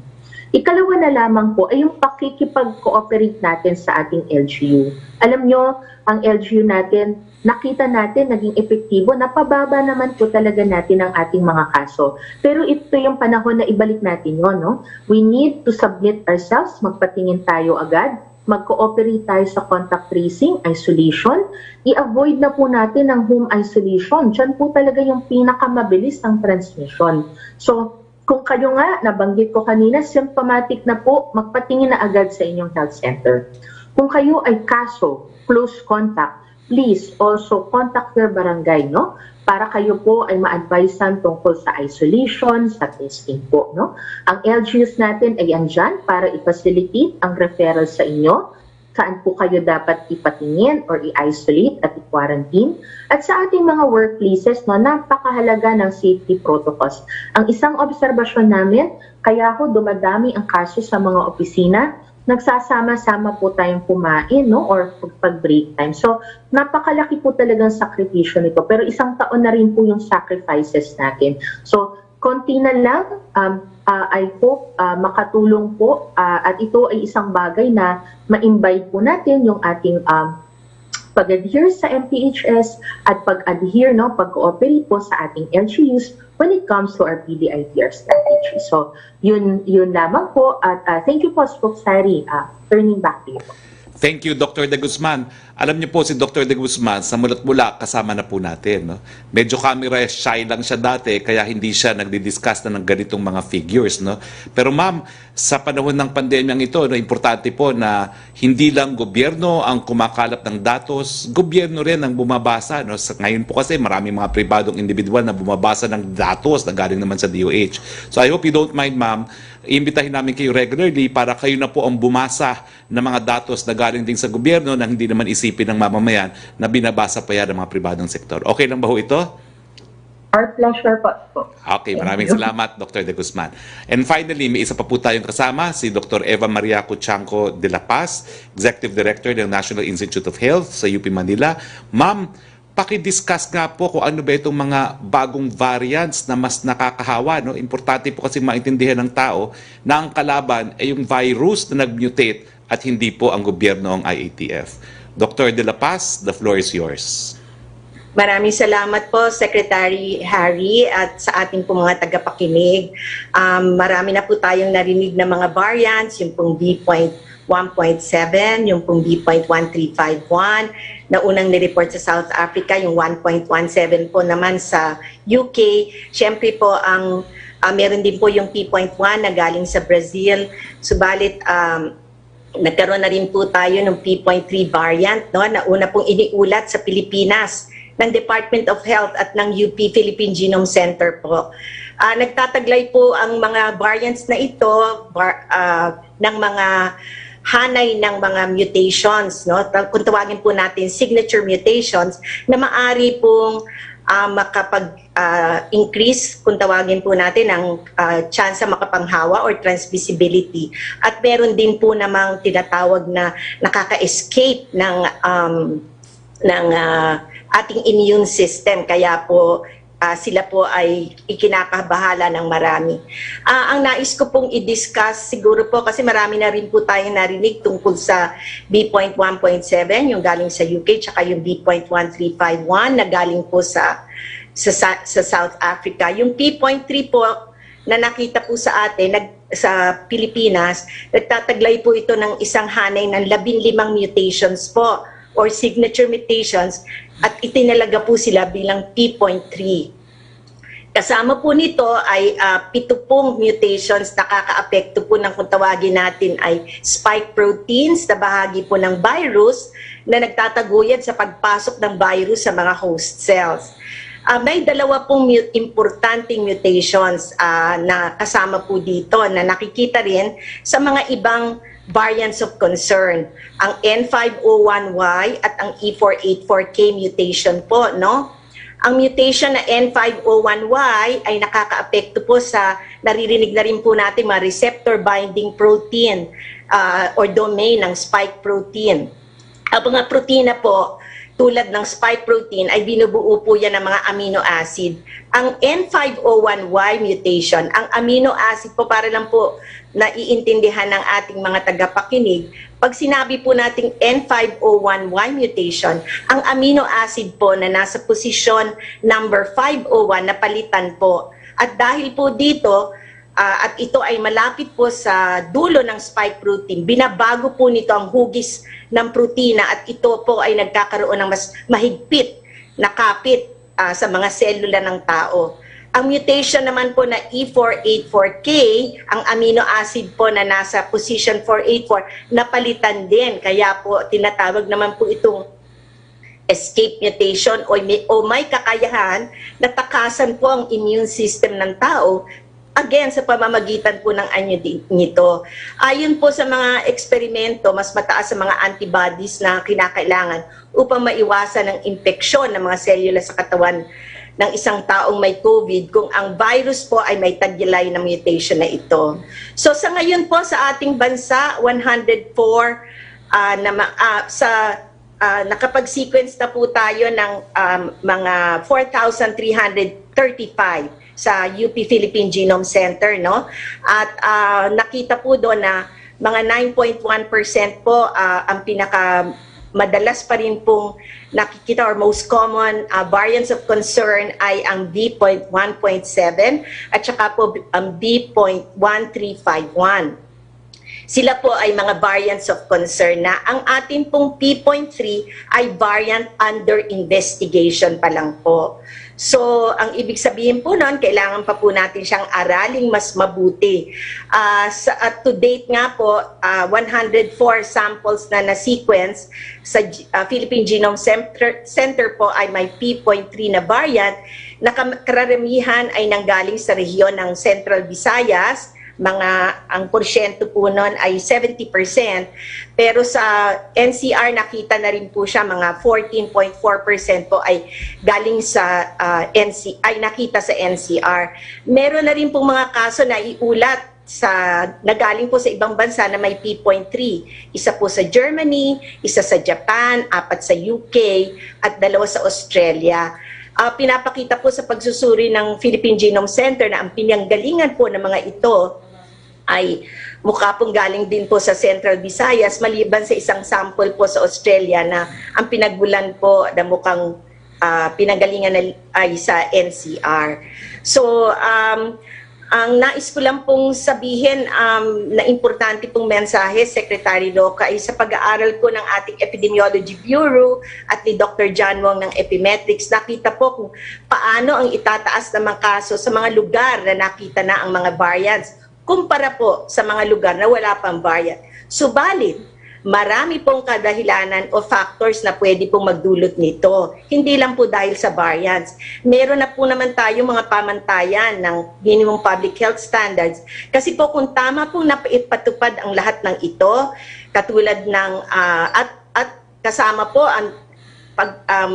Ikalawa na lamang po ay yung pakikipag-cooperate natin sa ating LGU. Alam nyo, ang LGU natin, nakita natin naging epektibo, napababa naman po talaga natin ang ating mga kaso. Pero ito yung panahon na ibalik natin yun. We need to submit ourselves, magpatingin tayo agad, mag-cooperate tayo sa contact tracing, isolation, i-avoid na po natin ang home isolation. Diyan po talaga yung pinakamabilis ng transmission. So, kung kayo nga, nabanggit ko kanina, symptomatic na po, magpatingin na agad sa inyong health center. Kung kayo ay kaso, close contact, please also contact your barangay, para kayo po ay ma-advisean tungkol sa isolation, sa testing po, Ang LGUs natin ay andyan para i-facilitate ang referral sa inyo, saan po kayo dapat ipatingin or i-isolate at i-quarantine. At sa ating mga workplaces, napakahalaga ng safety protocols. Ang isang obserbasyon namin, kaya ho dumadami ang kaso sa mga opisina, nagsasama-sama po tayong kumain, or pag-break time. So, napakalaki po talagang sakripisyo nito. Pero isang taon na rin po yung sacrifices natin. So, konti na lang, I hope makatulong po. At ito ay isang bagay na ma-invite po natin yung ating pag-adhere sa MPHS at pag-adhere, pag-cooperate po sa ating LGUs when it comes to our PDITR strategy. So, yun lamang po. At thank you po, Spokesperson. Turning back to you po. Thank you, Dr. De Guzman. Alam niyo po si Dr. De Guzman, sa mulat-mula kasama na po natin. Medyo camera shy lang siya dati, kaya hindi siya nagdi-discuss na ng ganitong mga figures. Pero ma'am, sa panahon ng pandemyang ito, importante po na hindi lang gobyerno ang kumakalap ng datos, gobyerno rin ang bumabasa. Ngayon po kasi maraming mga pribadong individual na bumabasa ng datos na galing naman sa DOH. So I hope you don't mind, ma'am, iimbitahin namin kayo regularly para kayo na po ang bumasa ng mga datos na galing din sa gobyerno na hindi naman isipin ng mamamayan na binabasa pa yan ng mga pribadong sektor. Okay lang ba ho ito? Our pleasure po. Okay, maraming salamat, Dr. De Guzman. And finally, may isa pa po tayong kasama, si Dr. Eva Maria Cuchanco de la Paz, Executive Director ng National Institute of Health sa UP Manila. Ma'am, Paki-discuss nga po kung ano ba itong mga bagong variants na mas nakakahawa. No? Importante po kasi maintindihan ng tao na ang kalaban ay yung virus na nag-mutate at hindi po ang gobyerno ang IATF. Dr. De La Paz, the floor is yours. Maraming salamat po, Secretary Harry, at sa ating po mga tagapakinig. Marami na po tayong narinig na mga variants, yung pong B.1.7, yung pong B.1351, na unang nireport sa South Africa, yung 1.17 po naman sa UK. Siyempre po, meron din po yung P.1 na galing sa Brazil. Subalit, nagkaroon na rin po tayo ng P.3 variant, no, na una pong iniulat sa Pilipinas ng Department of Health at ng UP Philippine Genome Center po. Nagtataglay po ang mga variants na ito ng mga hanay ng mga mutations, no? Kung tawagin po natin signature mutations, na maari pong makapag-increase, kung tawagin po natin, ang chance sa makapanghawa or transmissibility. At meron din po namang tinatawag na nakaka-escape ng ating immune system, kaya po sila po ay ikinakabahala ng marami. Ang nais ko pong i-discuss siguro po, kasi marami na rin po tayong narinig tungkol sa B.1.7, yung galing sa UK, tsaka yung B.1351 na galing po sa South Africa. Yung P.3 po na nakita po sa atin sa Pilipinas, nagtataglay po ito ng isang hanay ng 15 mutations po, or signature mutations, at itinalaga po sila bilang P.3. Kasama po nito ay 7 mutations na kakaapekto po ng kung tawagin natin ay spike proteins na bahagi po ng virus na nagtataguyod sa pagpasok ng virus sa mga host cells. May 2 pong importanteng mutations na kasama po dito na nakikita rin sa mga ibang variants of concern, ang N501Y at ang E484K mutation po, no? Ang mutation na N501Y ay nakakaapekto po sa, naririnig na rin po natin, mga receptor binding protein or domain ng spike protein. Ang mga protina po, tulad ng spike protein, ay binubuo po yan ng mga amino acid. Ang N501Y mutation, ang amino acid po, para lang po naiintindihan ng ating mga tagapakinig, pag sinabi po nating N501Y mutation, ang amino acid po na nasa posisyon number 501 na palitan po. At dahil po dito, at ito ay malapit po sa dulo ng spike protein, binabago po nito ang hugis ng protina at ito po ay nagkakaroon ng mas mahigpit na kapit sa mga selula ng tao. Ang mutation naman po na E484K, ang amino acid po na nasa position 484, napalitan din. Kaya po tinatawag naman po itong escape mutation o may kakayahan na takasan po ang immune system ng tao, again, sa pamamagitan po ng anyo nito. Ayon po sa mga eksperimento, mas mataas sa mga antibodies na kinakailangan upang maiwasan ang infeksyon ng mga selula sa katawan ng isang taong may COVID kung ang virus po ay may taglay na mutation na ito. So sa ngayon po sa ating bansa, 104 nakapag-sequence na po tayo ng mga 4,335 sa UP Philippine Genome Center, no? At nakita po doon na mga 9.1% po ang madalas pa rin pong nakikita or most common variants of concern ay ang B.1.7 at saka po ang B.1351. Sila po ay mga variants of concern na ang atin pong P.3 ay variant under investigation pa lang po. So, ang ibig sabihin po nun, kailangan pa po natin siyang araling mas mabuti. To date nga po, 104 samples na na-sequence sa Philippine Genome Center po ay may P.3 na variant na karamihan ay nanggaling sa rehiyon ng Central Visayas. Ang porsyento po nun ay 70%, pero sa NCR nakita na rin po siya, mga 14.4% po ay galing sa nakita sa NCR. Meron na rin pong mga kaso na iulat nagaling po sa ibang bansa na may P.3. Isa po sa Germany, isa sa Japan, 4 sa UK, at 2 sa Australia. Pinapakita po sa pagsusuri ng Philippine Genome Center na ang pinanggalingan po ng mga ito ay mukha pong galing din po sa Central Visayas, maliban sa isang sample po sa Australia na ang pinagbulan po na mukhang pinanggalingan ay sa NCR. So, ang nais ko lang pong sabihin na importante pong mensahe, Secretary Roque, ay sa pag-aaral ko ng ating Epidemiology Bureau at ni Dr. John Wong ng Epimetrics, nakita po kung paano ang itataas ng mga kaso sa mga lugar na nakita na ang mga variants kumpara po sa mga lugar na wala pang variant. Subalit, marami pong kadahilanan o factors na pwede pong magdulot nito. Hindi lang po dahil sa variants. Meron na po naman tayo mga pamantayan ng minimum public health standards. Kasi po kung tama pong naipatupad ang lahat ng ito, katulad ng at kasama po ang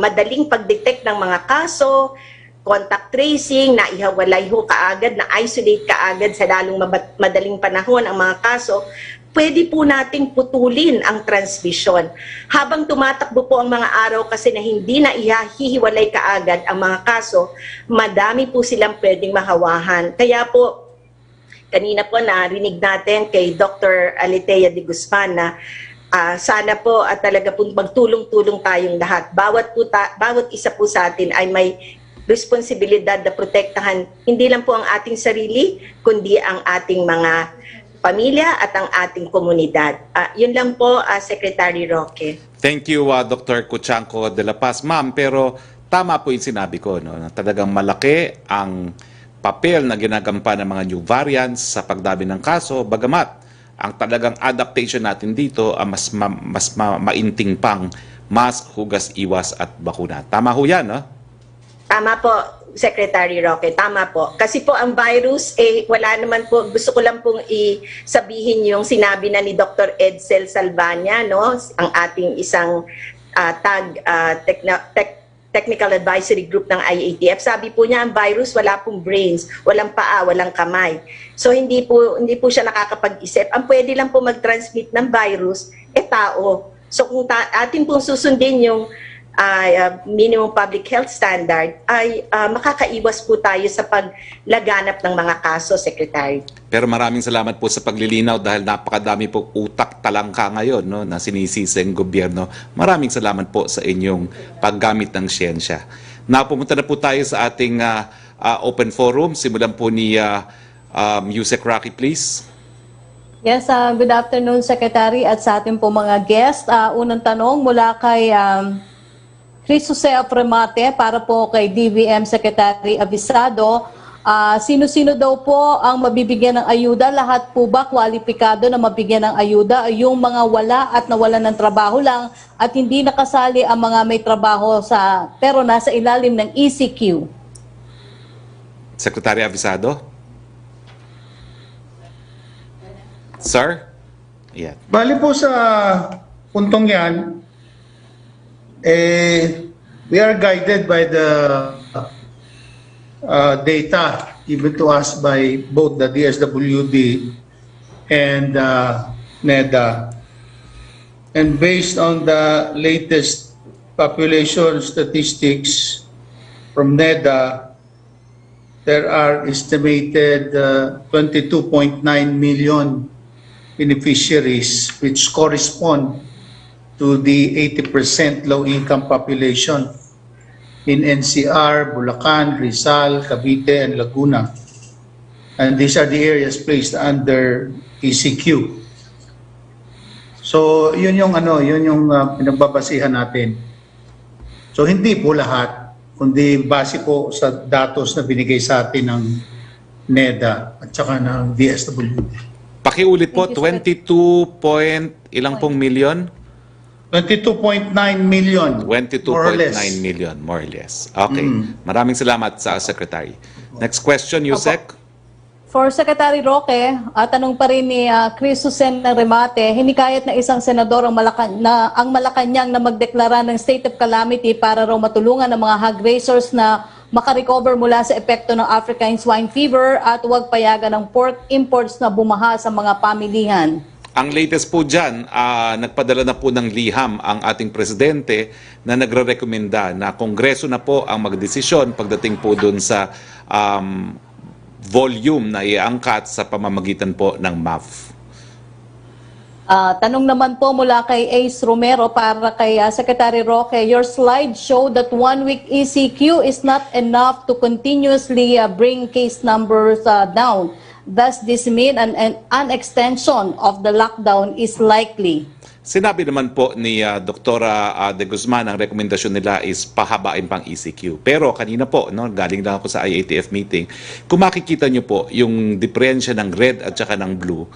madaling pagdetect ng mga kaso, contact tracing, na ihiwalay ho kaagad, na isolate kaagad sa lalong madaling panahon ang mga kaso, pwede po nating putulin ang transmission. Habang tumatakbo po ang mga araw kasi na hindi na ihihiwalay kaagad ang mga kaso, madami po silang pwedeng mahawahan. Kaya po, kanina po narinig natin kay Dr. Alitea de Guzman na sana po at talaga po magtulong-tulong tayong lahat. Bawat isa po sa atin ay may responsibilidad na protektahan hindi lang po ang ating sarili, kundi ang ating mga pamilya at ang ating komunidad. Yun lang po, Secretary Roque. Thank you, Dr. Kuchanko de la Paz. Ma'am, pero tama po yung sinabi ko, no, na talagang malaki ang papel na ginagampan ng mga new variants sa pagdami ng kaso, bagamat ang talagang adaptation natin dito mas mainting pang mask, hugas, iwas at bakuna. Tama ho yan, no? Tama po, Secretary Roque, tama po. Kasi po ang virus, wala naman po, gusto ko lang pong sabihin yung sinabi na ni Dr. Edsel Salvania, no? Ang ating isang Technical Advisory Group ng IATF. Sabi po niya, ang virus wala pong brains, walang paa, walang kamay. So hindi po siya nakakapag-isip. Ang pwede lang po mag-transmit ng virus, tao. So kung atin pong susundin yung minimum public health standard, ay makakaiwas po tayo sa paglaganap ng mga kaso, Secretary. Pero maraming salamat po sa paglilinaw dahil napakadami po utak talangka ngayon, no, na sinisisi ang gobyerno. Maraming salamat po sa inyong paggamit ng siyensya. Napumunta na po tayo sa ating open forum. Simulan po ni Yusek Roque, please. Yes, good afternoon, Secretary, at sa ating po mga guest. Unang tanong mula kay Chris Jose Remate para po kay DVM Secretary Avisado. Sino-sino daw po ang mabibigyan ng ayuda? Lahat po ba kwalipikado na mabigyan ng ayuda? Yung mga wala at nawalan ng trabaho lang at hindi nakasali ang mga may trabaho pero nasa ilalim ng ECQ? Secretary Avisado? Sir? Yeah. Bali po sa puntong yan, we are guided by the data given to us by both the DSWD and NEDA. And based on the latest population statistics from NEDA, there are estimated 22.9 million beneficiaries, which correspond to the 80% low-income population in NCR, Bulacan, Rizal, Cavite, and Laguna. And these are the areas placed under ECQ. So, yun yung pinagbabasihan natin. So, hindi po lahat, kundi base po sa datos na binigay sa atin ng NEDA at saka ng DSWD. Pakiulit po, 22 point ilang pong million? 22.9 million. 22.9 million, more or less. Okay. Maraming salamat sa Secretary. Next question, Yusek. For Secretary Roque, tanong pa rin ni Chris Susen Remate, hinikayat na isang senador ang Malacanang na magdeklara ng state of calamity para raw matulungan ng mga hog raisers na makarecover mula sa epekto ng African swine fever at huwag payagan ng pork imports na bumaha sa mga pamilihan. Ang latest po dyan, nagpadala na po ng liham ang ating presidente na nagre-rekomenda na Kongreso na po ang magdesisyon pagdating po dun sa volume na iangkat sa pamamagitan po ng MAF. Tanong naman po mula kay Ace Romero para kay Secretary Roque, your slide show that 1 week ECQ is not enough to continuously bring case numbers down. Does this mean an extension of the lockdown is likely? Sinabi naman po ni Dr. De Guzman, ang rekomendasyon nila is pahabain pang ECQ. Pero kanina po, no, galing lang ako sa IATF meeting, kung makikita nyo po yung diferensya ng red at saka ng blue,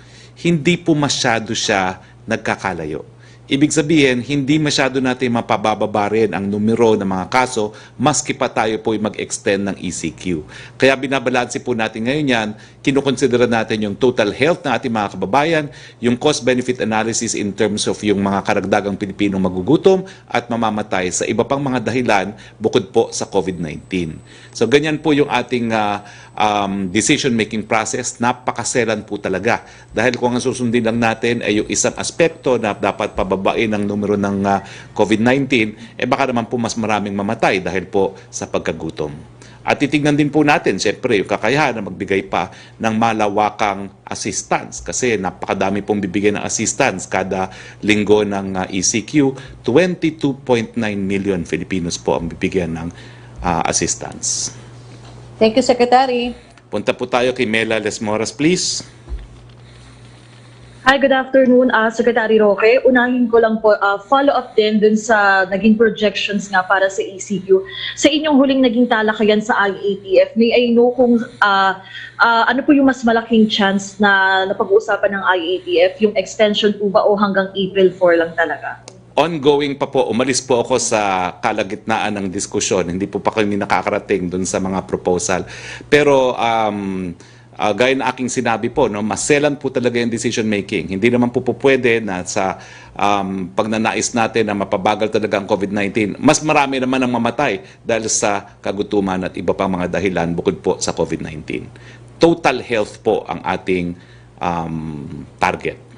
hindi po masyado siya nagkakalayo. Ibig sabihin, hindi masyado natin mapababa rin ang numero ng mga kaso maski pa tayo po mag-extend ng ECQ. Kaya binabalanse po natin ngayon yan, kinukonsidera natin yung total health ng ating mga kababayan, yung cost-benefit analysis in terms of yung mga karagdagang Pilipinong magugutom at mamamatay sa iba pang mga dahilan bukod po sa COVID-19. So ganyan po yung ating decision-making process, napakaselan po talaga. Dahil kung ang susundin lang natin ay yung isang aspekto na dapat pababain ang numero ng COVID-19, baka naman po mas maraming mamatay dahil po sa pagkagutom. At titignan din po natin, siyempre, yung kakayahan na magbigay pa ng malawakang assistance. Kasi napakadami pong bibigyan ng assistance kada linggo ng ECQ. 22.9 million Filipinos po ang bibigyan ng assistance. Thank you, Secretary. Punta po tayo kay Mela Lesmoras, please. Hi, good afternoon, Secretary Roque. Unahin ko lang po, follow-up din dun sa naging projections nga para sa ECQ. Sa inyong huling naging talakayan sa IATF, may I know kung ano po yung mas malaking chance na napag-uusapan ng IATF, yung extension po ba o hanggang April 4 lang talaga? Ongoing pa po, umalis po ako sa kalagitnaan ng diskusyon. Hindi po pa kami nakakarating dun sa mga proposal. Pero gaya na aking sinabi po, no, maselan po talaga yung decision making. Hindi naman po pwede na sa pagnanais natin na mapabagal talaga ang COVID-19. Mas marami naman ang mamatay dahil sa kagutuman at iba pang mga dahilan bukod po sa COVID-19. Total health po ang ating target.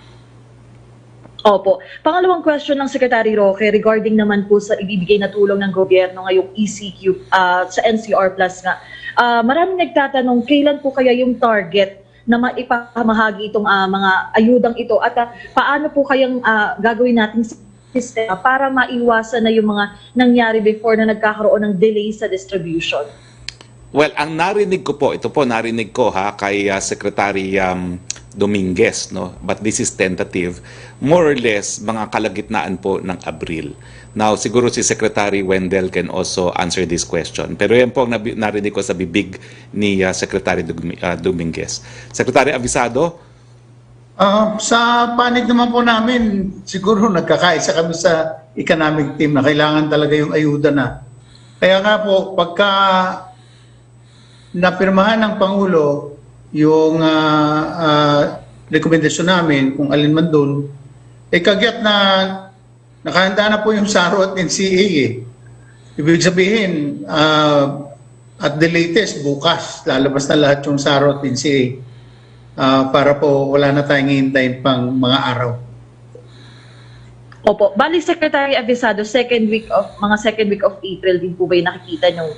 Opo. Pangalawang question ng Secretary Roque regarding naman po sa ibibigay na tulong ng gobyerno ngayong ECQ sa NCR Plus nga. Maraming nagtatanong kailan po kaya yung target na maipamahagi itong mga ayudang ito at paano po kayang gagawin natin sistema para maiwasan na yung mga nangyari before na nagkakaroon ng delay sa distribution? Well, ang narinig ko po, ito po narinig ko kay Secretary Dominguez, no? But this is tentative. More or less, mga kalagitnaan po ng Abril. Now, siguro si Secretary Wendell can also answer this question. Pero yan po ang narinig ko sa bibig ni Secretary Dominguez. Secretary Avisado? Sa panig naman po namin, siguro nagkakaisa kami sa economic team na kailangan talaga yung ayuda na. Kaya nga po, pagka napirmahan ng Pangulo yung rekomendasyon namin, kung alin man doon, kagyat na nakahanda na po yung SARO at NCA. Ibig sabihin, at the latest, bukas, lalabas na lahat yung SARO at NCA para po wala na tayong hihintayin pang mga araw. Opo. Bali, Secretary Avisado, second week of April din po ba yung nakikita yung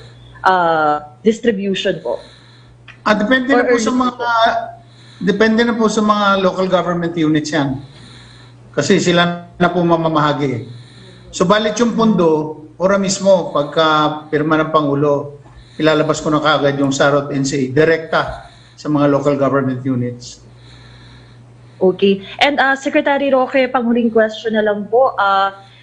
distribution po? Depende na po sa mga local government units yan. Kasi sila na po mamamahagi. So balit yung pondo, ora mismo, pagka pirma ng Pangulo, ilalabas ko na kaagad yung SARO at NCA, direkta sa mga local government units. Okay. And Secretary Roque, panghuling question na lang po.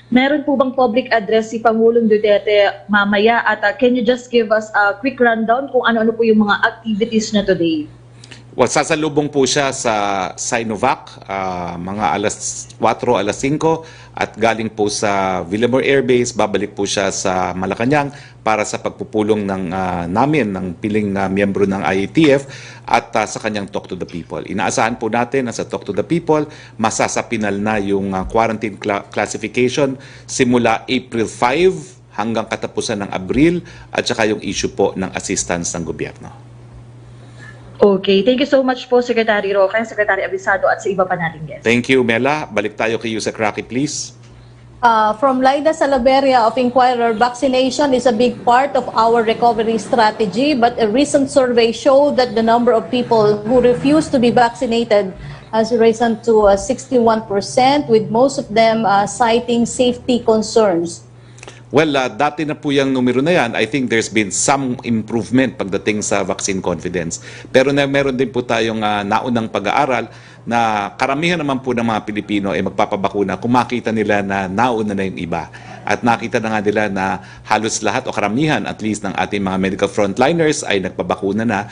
Meron po bang public address si Pangulong Duterte mamaya? At can you just give us a quick rundown kung ano-ano po yung mga activities na today? Well, sasalubong po siya sa Sinovac, mga alas 4, alas 5, at galing po sa Villamor Air Base, babalik po siya sa Malacanang para sa pagpupulong namin, ng piling miyembro ng IATF at sa kanyang Talk to the People. Inaasahan po natin na sa Talk to the People, masasapinal na yung quarantine classification simula April 5 hanggang katapusan ng Abril at saka yung issue po ng assistance ng gobyerno. Okay, thank you so much po, Secretary Roque, Secretary Abisado, at sa iba pa nating guests. Thank you, Mela. Balik tayo kay Yusek Roque, please. From Laida Salaveria of Inquirer, vaccination is a big part of our recovery strategy, but a recent survey showed that the number of people who refuse to be vaccinated has risen to 61%, with most of them citing safety concerns. Well, dati na po yung numero na yan. I think there's been some improvement pagdating sa vaccine confidence. Pero meron din po tayong naunang pag-aaral na karamihan naman po ng mga Pilipino ay magpapabakuna kung makita nila na nauna na yung iba. At nakita na nga nila na halos lahat o karamihan at least ng ating mga medical frontliners ay nagpabakuna na.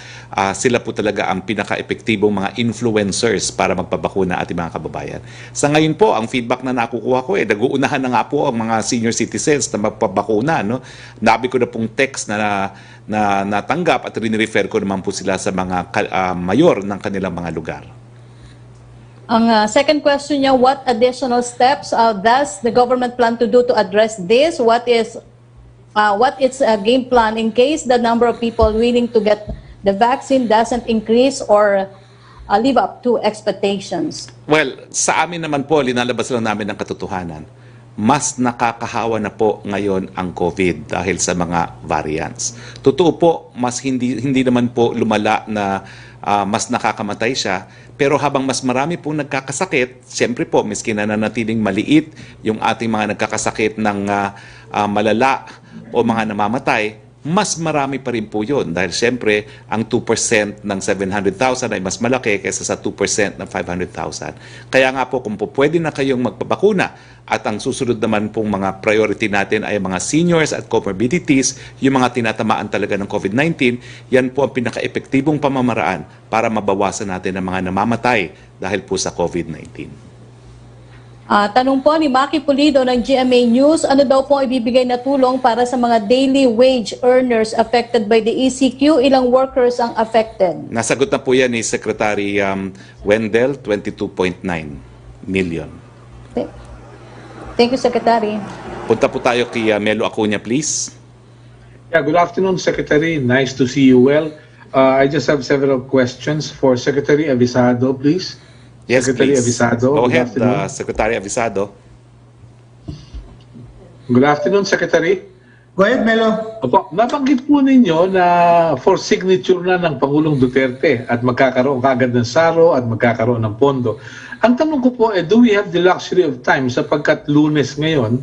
Sila po talaga ang pinaka-epektibong mga influencers para magpabakuna ating mga kababayan. Sa ngayon po, ang feedback na nakukuha ko nag-uunahan na nga po ang mga senior citizens na magpabakuna. No? Nabi ko na pong text na natanggap at rin-refer ko naman po sila sa mga mayor ng kanilang mga lugar. Ang second question niya, what additional steps does the government plan to do to address this? What is a game plan in case the number of people willing to get the vaccine doesn't increase or live up to expectations? Well, sa amin naman po, linalabas lang namin ang katotohanan. Mas nakakahawa na po ngayon ang COVID dahil sa mga variants. Totoo po, mas hindi naman po lumala na mas nakakamatay siya. Pero habang mas marami pong nagkakasakit, siyempre po, miski na nanatiling maliit yung ating mga nagkakasakit ng malala o mga namamatay, mas marami pa rin po yun. Dahil siyempre, ang 2% ng 700,000 ay mas malaki kaysa sa 2% ng 500,000. Kaya nga po, kung po pwede na kayong magpabakuna at ang susunod naman pong mga priority natin ay mga seniors at comorbidities, yung mga tinatamaan talaga ng COVID-19, yan po ang pinaka-epektibong pamamaraan para mabawasan natin ang mga namamatay dahil po sa COVID-19. Tanong po ni Maki Pulido ng GMA News, ano daw po ibibigay na tulong para sa mga daily wage earners affected by the ECQ? Ilang workers ang affected? Nasagot na po yan ni Secretary Wendell, 22.9 million. Thank you, Secretary. Punta po tayo kay Melo Acuña, please. Yeah, good afternoon, Secretary. Nice to see you well. I just have several questions for Secretary Abisado, please. Yes, Secretary please. Abisado. Go Good ahead, afternoon. Secretary Abisado. Good afternoon, Secretary. Go ahead, Melo. Opo, nabanggit po ninyo na for signature na ng Pangulong Duterte at magkakaroon kagad ng saro at magkakaroon ng pondo. Ang tanong ko po, do we have the luxury of time sapagkat Lunes ngayon,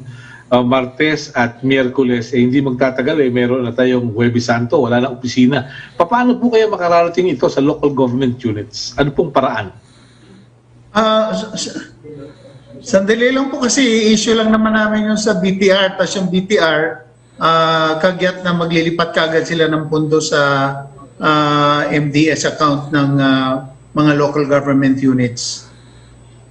Martes at Miyerkules, hindi magtatagal, meron na tayong Huwebes Santo, wala na opisina. Paano po kaya makararating ito sa local government units? Ano pong paraan? Sandali lang po kasi issue lang naman namin yung sa BTR, tapos yung BTR, kagyat na maglilipat kagad sila ng pondo sa MDS account ng mga local government units.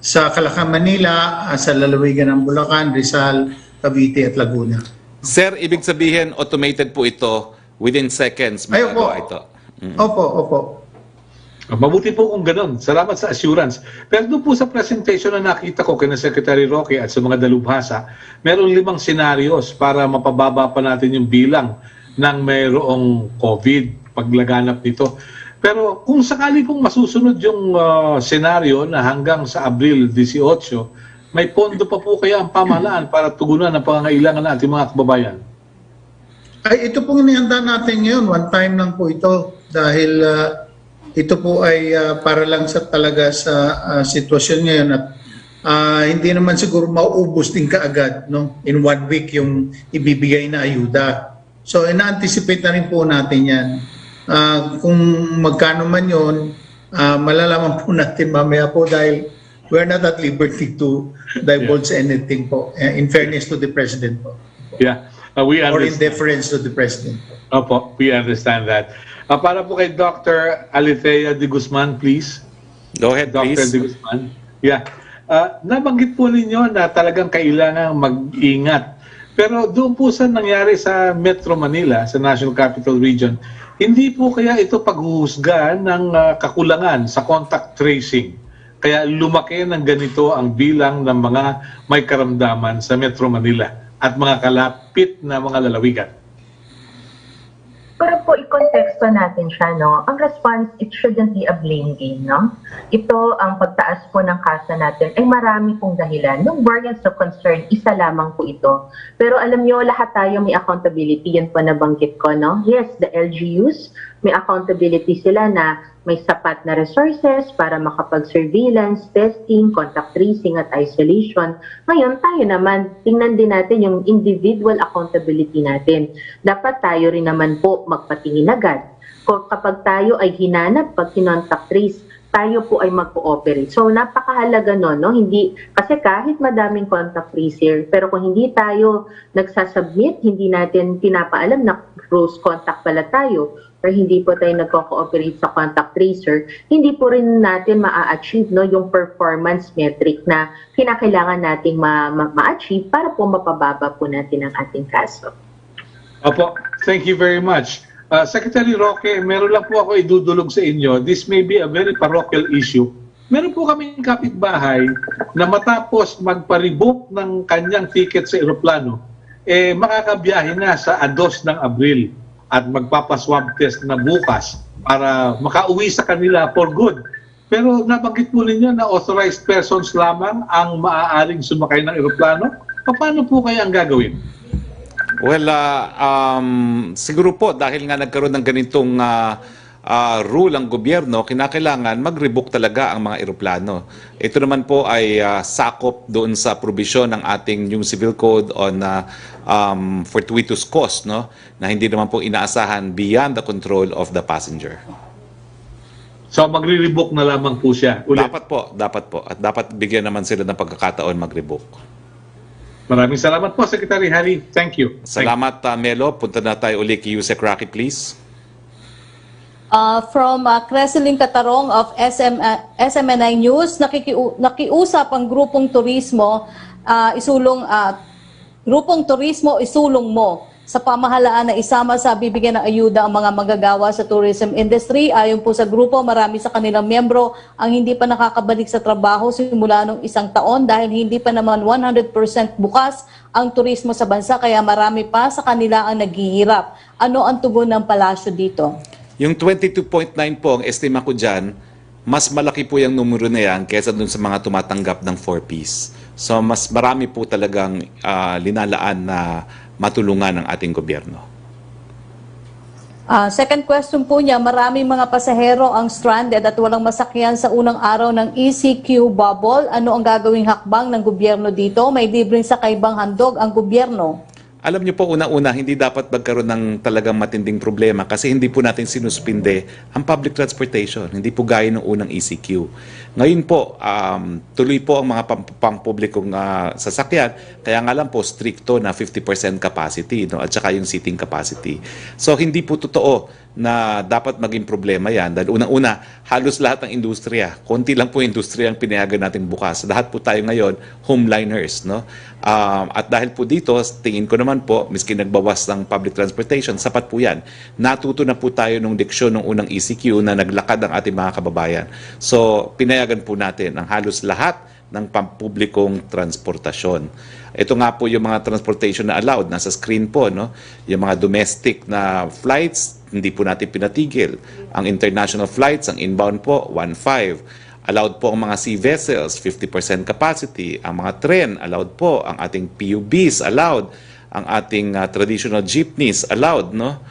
Sa Calacam, Manila, sa lalawigan ng Bulacan, Rizal, Cavite at Laguna. Sir, ibig sabihin, automated po ito within seconds. Ay, opo. Ito. Opo. Mabuti po kung ganun. Salamat sa assurance. Pero doon po sa presentation na nakita ko kina Secretary Roque at sa mga dalubhasa, meron 5 scenarios para mapababa pa natin yung bilang ng mayroong COVID paglaganap nito. Pero kung sakali pong masusunod yung senaryo na hanggang sa Abril 18, may pondo pa po kaya ang pamahalaan para tugunan ang pangangailangan ng ating mga kababayan? Ay, ito pong inihanda natin ngayon. One time lang po ito dahil ito po ay para lang sa talaga sa sitwasyon ngayon at hindi naman siguro mauubos din kaagad no? In 1 week yung ibibigay na ayuda. So ina-anticipate na rin po natin yan. Kung magkano man yun, malalaman po natin mamaya po dahil we're not at liberty to divulge anything po in fairness to the President po. Yeah, we understand. Or in deference to the President. Opo, we understand that. Para po kay Dr. Alithea de Guzman, please. Go ahead, Dr. please. de Guzman. Yeah. Nabanggit po ninyo na talagang kailangan mag-ingat. Pero doon po sa nangyari sa Metro Manila, sa National Capital Region, hindi po kaya ito paghuhusga ng kakulangan sa contact tracing. Kaya lumaki ng ganito ang bilang ng mga may karamdaman sa Metro Manila. at mga kalapit na mga lalawigan. Pero po, i-konteksto natin siya, no? Ang response, it shouldn't be a blame game, no? Ito, ang pagtaas po ng kasa natin, ay marami pong dahilan. Yung variance of concern, isa lamang po ito. Pero alam nyo, lahat tayo may accountability. Yan po nabanggit ko, no? Yes, the LGUs, may accountability sila na may sapat na resources para makapag-surveillance, testing, contact tracing at isolation. Ngayon, tayo naman, tingnan din natin yung individual accountability natin. Dapat tayo rin naman po magpatingin agad. Kapag tayo ay hinanap, pag kinontact trace, tayo po ay mag-cooperate. So, napakahalaga nun, no? Hindi, kasi kahit madaming contact tracer, pero kung hindi tayo nagsasubmit, hindi natin pinapaalam na close contact pala tayo, or hindi po tayo nagko-cooperate sa contact tracer, hindi po rin natin ma-achieve, no, yung performance metric na kinakailangan nating ma-achieve para po mapababa po natin ang ating kaso. Opo, thank you very much. Secretary Roque, meron lang po ako idudulog sa inyo. This may be a very parochial issue. Meron po kaming kapitbahay na matapos magpa-rebook ng kanyang ticket sa eroplano, makakabiyahe na sa 2 ng Abril at magpapaswab test na bukas para makauwi sa kanila for good. Pero nabanggit po ninyo na authorized persons lamang ang maaaring sumakay ng eroplano. Paano po kaya ang gagawin? Well, siguro po dahil nga nagkaroon ng ganitong rule ang gobyerno, kinakailangan mag-rebook talaga ang mga eroplano. Ito naman po ay sakop doon sa probisyon ng ating new civil code on fortuitous cost, no? Na hindi naman po inaasahan beyond the control of the passenger. So magre-rebook na lamang po siya ulit. Dapat po. At dapat bigyan naman sila ng pagkakataon mag-rebook. Maraming salamat po, Secretary Harry. Thank you. Salamat, Melo. Punta na tayo ulit kay Yusek Roque, please. From Creseling Catarong of SMNI News, nakiusap ang grupong turismo, isulong mo sa pamahalaan na isama sa bibigyan ng ayuda ang mga manggagawa sa tourism industry. Ayon po sa grupo, marami sa kanilang miyembro ang hindi pa nakakabalik sa trabaho simula nung 1 taon dahil hindi pa naman 100% bukas ang turismo sa bansa, kaya marami pa sa kanila ang naghihirap. Ano ang tugon ng palasyo dito? Yung 22.9 po, ang estima ko dyan, mas malaki po yung numero na yan kaysa dun sa mga tumatanggap ng 4-piece. So mas marami po talagang linalaan na matulungan ng ating gobyerno. Second question po niya, maraming mga pasahero ang stranded at walang masakyan sa unang araw ng ECQ bubble. Ano ang gagawing hakbang ng gobyerno dito? May libreng sakay bang handog ang gobyerno? Alam niyo po, una-una, hindi dapat magkaroon ng talagang matinding problema kasi hindi po natin sinuspinde ang public transportation. Hindi po gaya ng unang ECQ. Ngayon po, tuloy po ang mga pampublikong sasakyan. Kaya nga lang po, stricto na 50% capacity, no? At saka yung seating capacity. So, hindi po totoo na dapat maging problema yan. Dahil unang-una, halos lahat ng industriya, konti lang po industriya ang pinayagan natin bukas. Lahat po tayo ngayon, homeliners, no? At dahil po dito, tingin ko naman po, miski nagbawas ng public transportation, sapat po yan. Natuto na po tayo nung diksyon ng unang ECQ na naglakad ang ating mga kababayan. So, pinayagan po natin ang halos lahat ng pampublikong transportasyon. Ito nga po yung mga transportation na allowed, nasa screen po, no? Yung mga domestic na flights, hindi po natin pinatigil. Ang international flights, ang inbound po, 1.5. Allowed po ang mga sea vessels, 50% capacity. Ang mga tren, allowed po. Ang ating PUBs, allowed. Ang ating traditional jeepneys, allowed, no?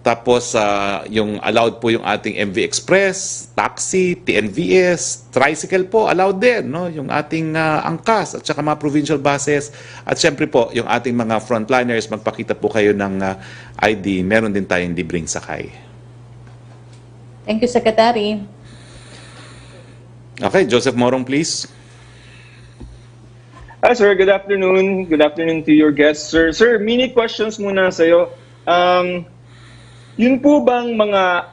Tapos, yung allowed po yung ating MV Express, taxi, TNVS, tricycle po, allowed din, no? Yung ating angkas at saka mga provincial buses. At syempre po, yung ating mga frontliners, magpakita po kayo ng ID, meron din tayong libreng sakay. Thank you, Secretary. Okay, Joseph Morong, please. Hi, sir. Good afternoon. Good afternoon to your guests, sir. Sir, mini questions muna sa'yo. Yun po bang mga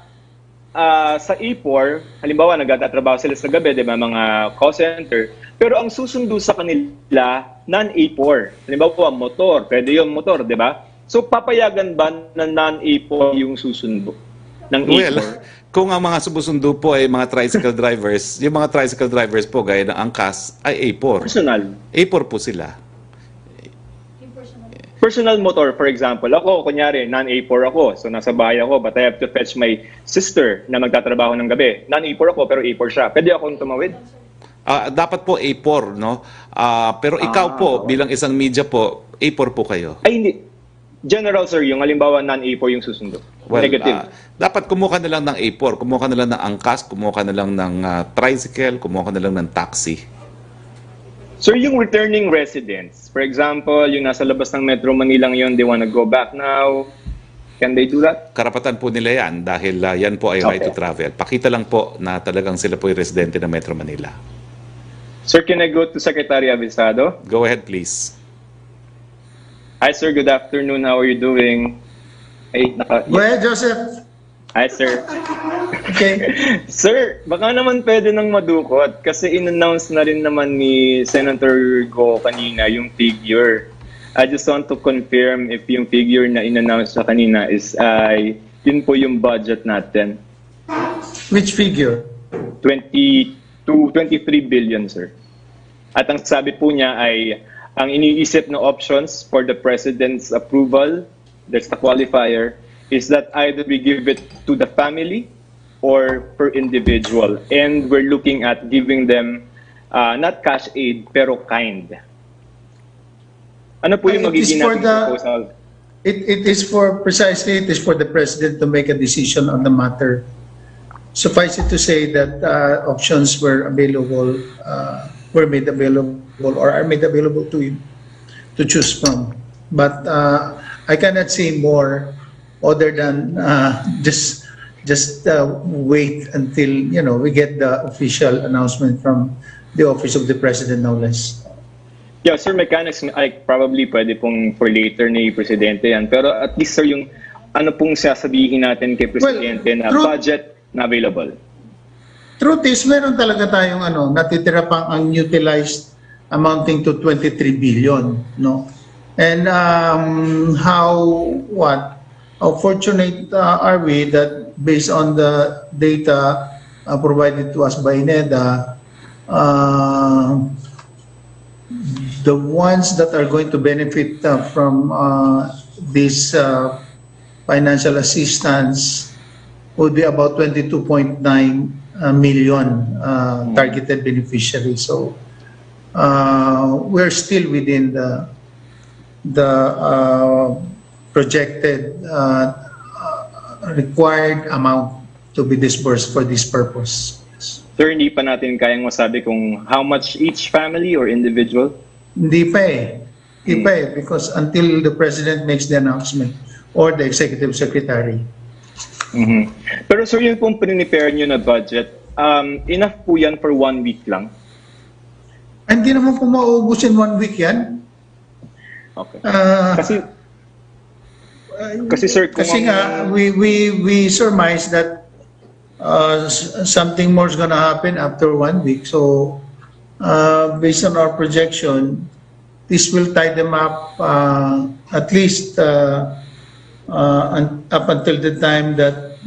sa E4, halimbawa nagtatrabaho sila sa gabi, di ba, mga call center, pero ang susundo sa kanila, non-E4. Halimbawa, motor. Pwede yung motor, di ba? So, papayagan ba na non-E4 yung susundo ng E4? Well, kung ang mga sumusundo po ay mga tricycle drivers, yung mga tricycle drivers po gaya ng angkas ay A4. Personal. A4 po sila. personal motor, for example, ako, kunyari, non-A4 ako, so nasa bahay ako, but I have to fetch my sister na magtatrabaho ng gabi. Non-A4 ako, pero A4 siya. Pwede akong tumawid? Dapat po A4, no? Pero ikaw po, bilang isang media po, A4 po kayo. Ay, hindi. General, sir, yung halimbawa non-A4 yung susundo. Well, Negative. dapat kumuha na lang ng A4, kumuha ka na lang ng angkas, kumuha ka na lang ng tricycle, kumuha ka na lang ng taxi. Sir, yung returning residents, for example, yung nasa labas ng Metro Manila ngayon, they wanna go back now, can they do that? Karapatan po nila yan dahil yan po ay right to Okay. travel. Pakita lang po na talagang sila po ay residente ng Metro Manila. Sir, can I go to Secretary Avisado? Go ahead, please. Hi, sir. Good afternoon. How are you doing? Ay, Go ahead, Joseph. Hi, sir. Okay. Sir, baka naman pwede nang madukot kasi in-announce na rin naman ni Senator Go kanina yung figure. I just want to confirm if yung figure na in-announce na kanina is yun po yung budget natin. Which figure? 23 billion, sir. At ang sabi po niya ay ang iniisip na options for the President's approval, there's the qualifier, is that either we give it to the family or per individual. And we're looking at giving them not cash aid, pero kind. Ano po yung magiging nating proposal? It is for the President to make a decision on the matter. Suffice it to say that options were available, were made available or are made available to him to choose from. But I cannot say more other than just wait until we get the official announcement from the Office of the President, no less. Yeah, sir, mechanics, probably pwede pong for later ni Presidente yan. Pero at least, sir, yung ano pong sasabihin natin kay Presidente na budget na available. Truth is, meron talaga tayong natitira pang unutilized amounting to 23 billion, no? And how fortunate are we that based on the data provided to us by NEDA, the ones that are going to benefit from this financial assistance would be about 22.9 million targeted beneficiaries. So we're still within the projected required amount to be disbursed for this purpose. Sir, hindi pa natin kayang masabi kung how much each family or individual? Hindi pa eh. Hindi pa eh, because until the President makes the announcement or the Executive Secretary. Pero sir, yung pong prepare nyo na budget, enough po yan for 1 week lang? Hindi naman po mauubos in 1 week yan. Okay. Kasi sir, Kasi nga, we surmise that something more is gonna happen after 1 week. So, based on our projection, this will tie them up at least up until the time that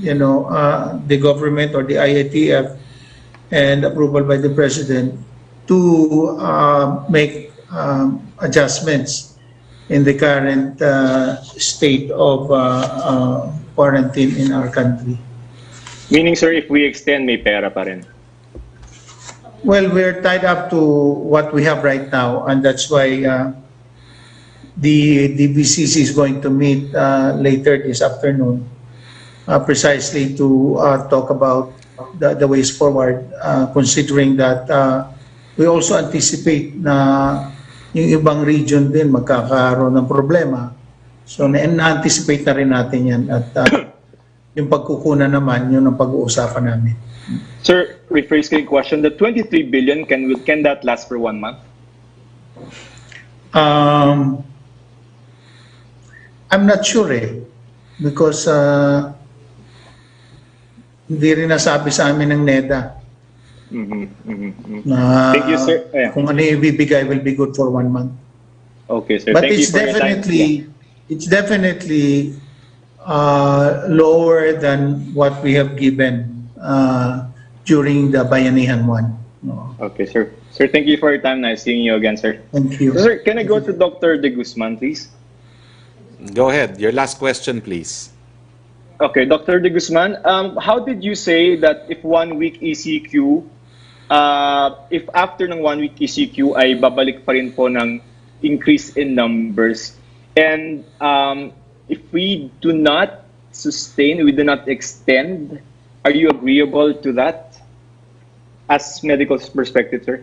the government or the IATF and approval by the President to make adjustments in the current state of quarantine in our country. Meaning sir, if we extend, may pera pa rin? Well, we're tied up to what we have right now, and that's why the DBCC is going to meet later this afternoon, precisely to talk about the ways forward, considering that we also anticipate na yung ibang region din magkakaroon ng problema. So, na-anticipate na rin natin yan at yung pagkukunan naman, yun ang pag-uusapan namin. Sir, rephrase ko yung question. The 23 billion, can that last for 1 month? I'm not sure because hindi rin nasabi sa amin ng NEDA na Thank you, sir. kung ano yung ibibigay will be good for 1 month. Okay, sir. But Thank it's you for your time. definitely lower than what we have given during the Bayanihan one. No. Okay, sir. Sir, thank you for your time. Nice seeing you again, sir. Thank you. Sir, can I go to Dr. De Guzman, please? Go ahead. Your last question, please. Okay, Dr. De Guzman, how did you say that if 1 week ECQ, if after ng 1 week ECQ ay babalik pa rin po ng increase in numbers? And if we do not sustain, we do not extend, are you agreeable to that as medical perspective, sir?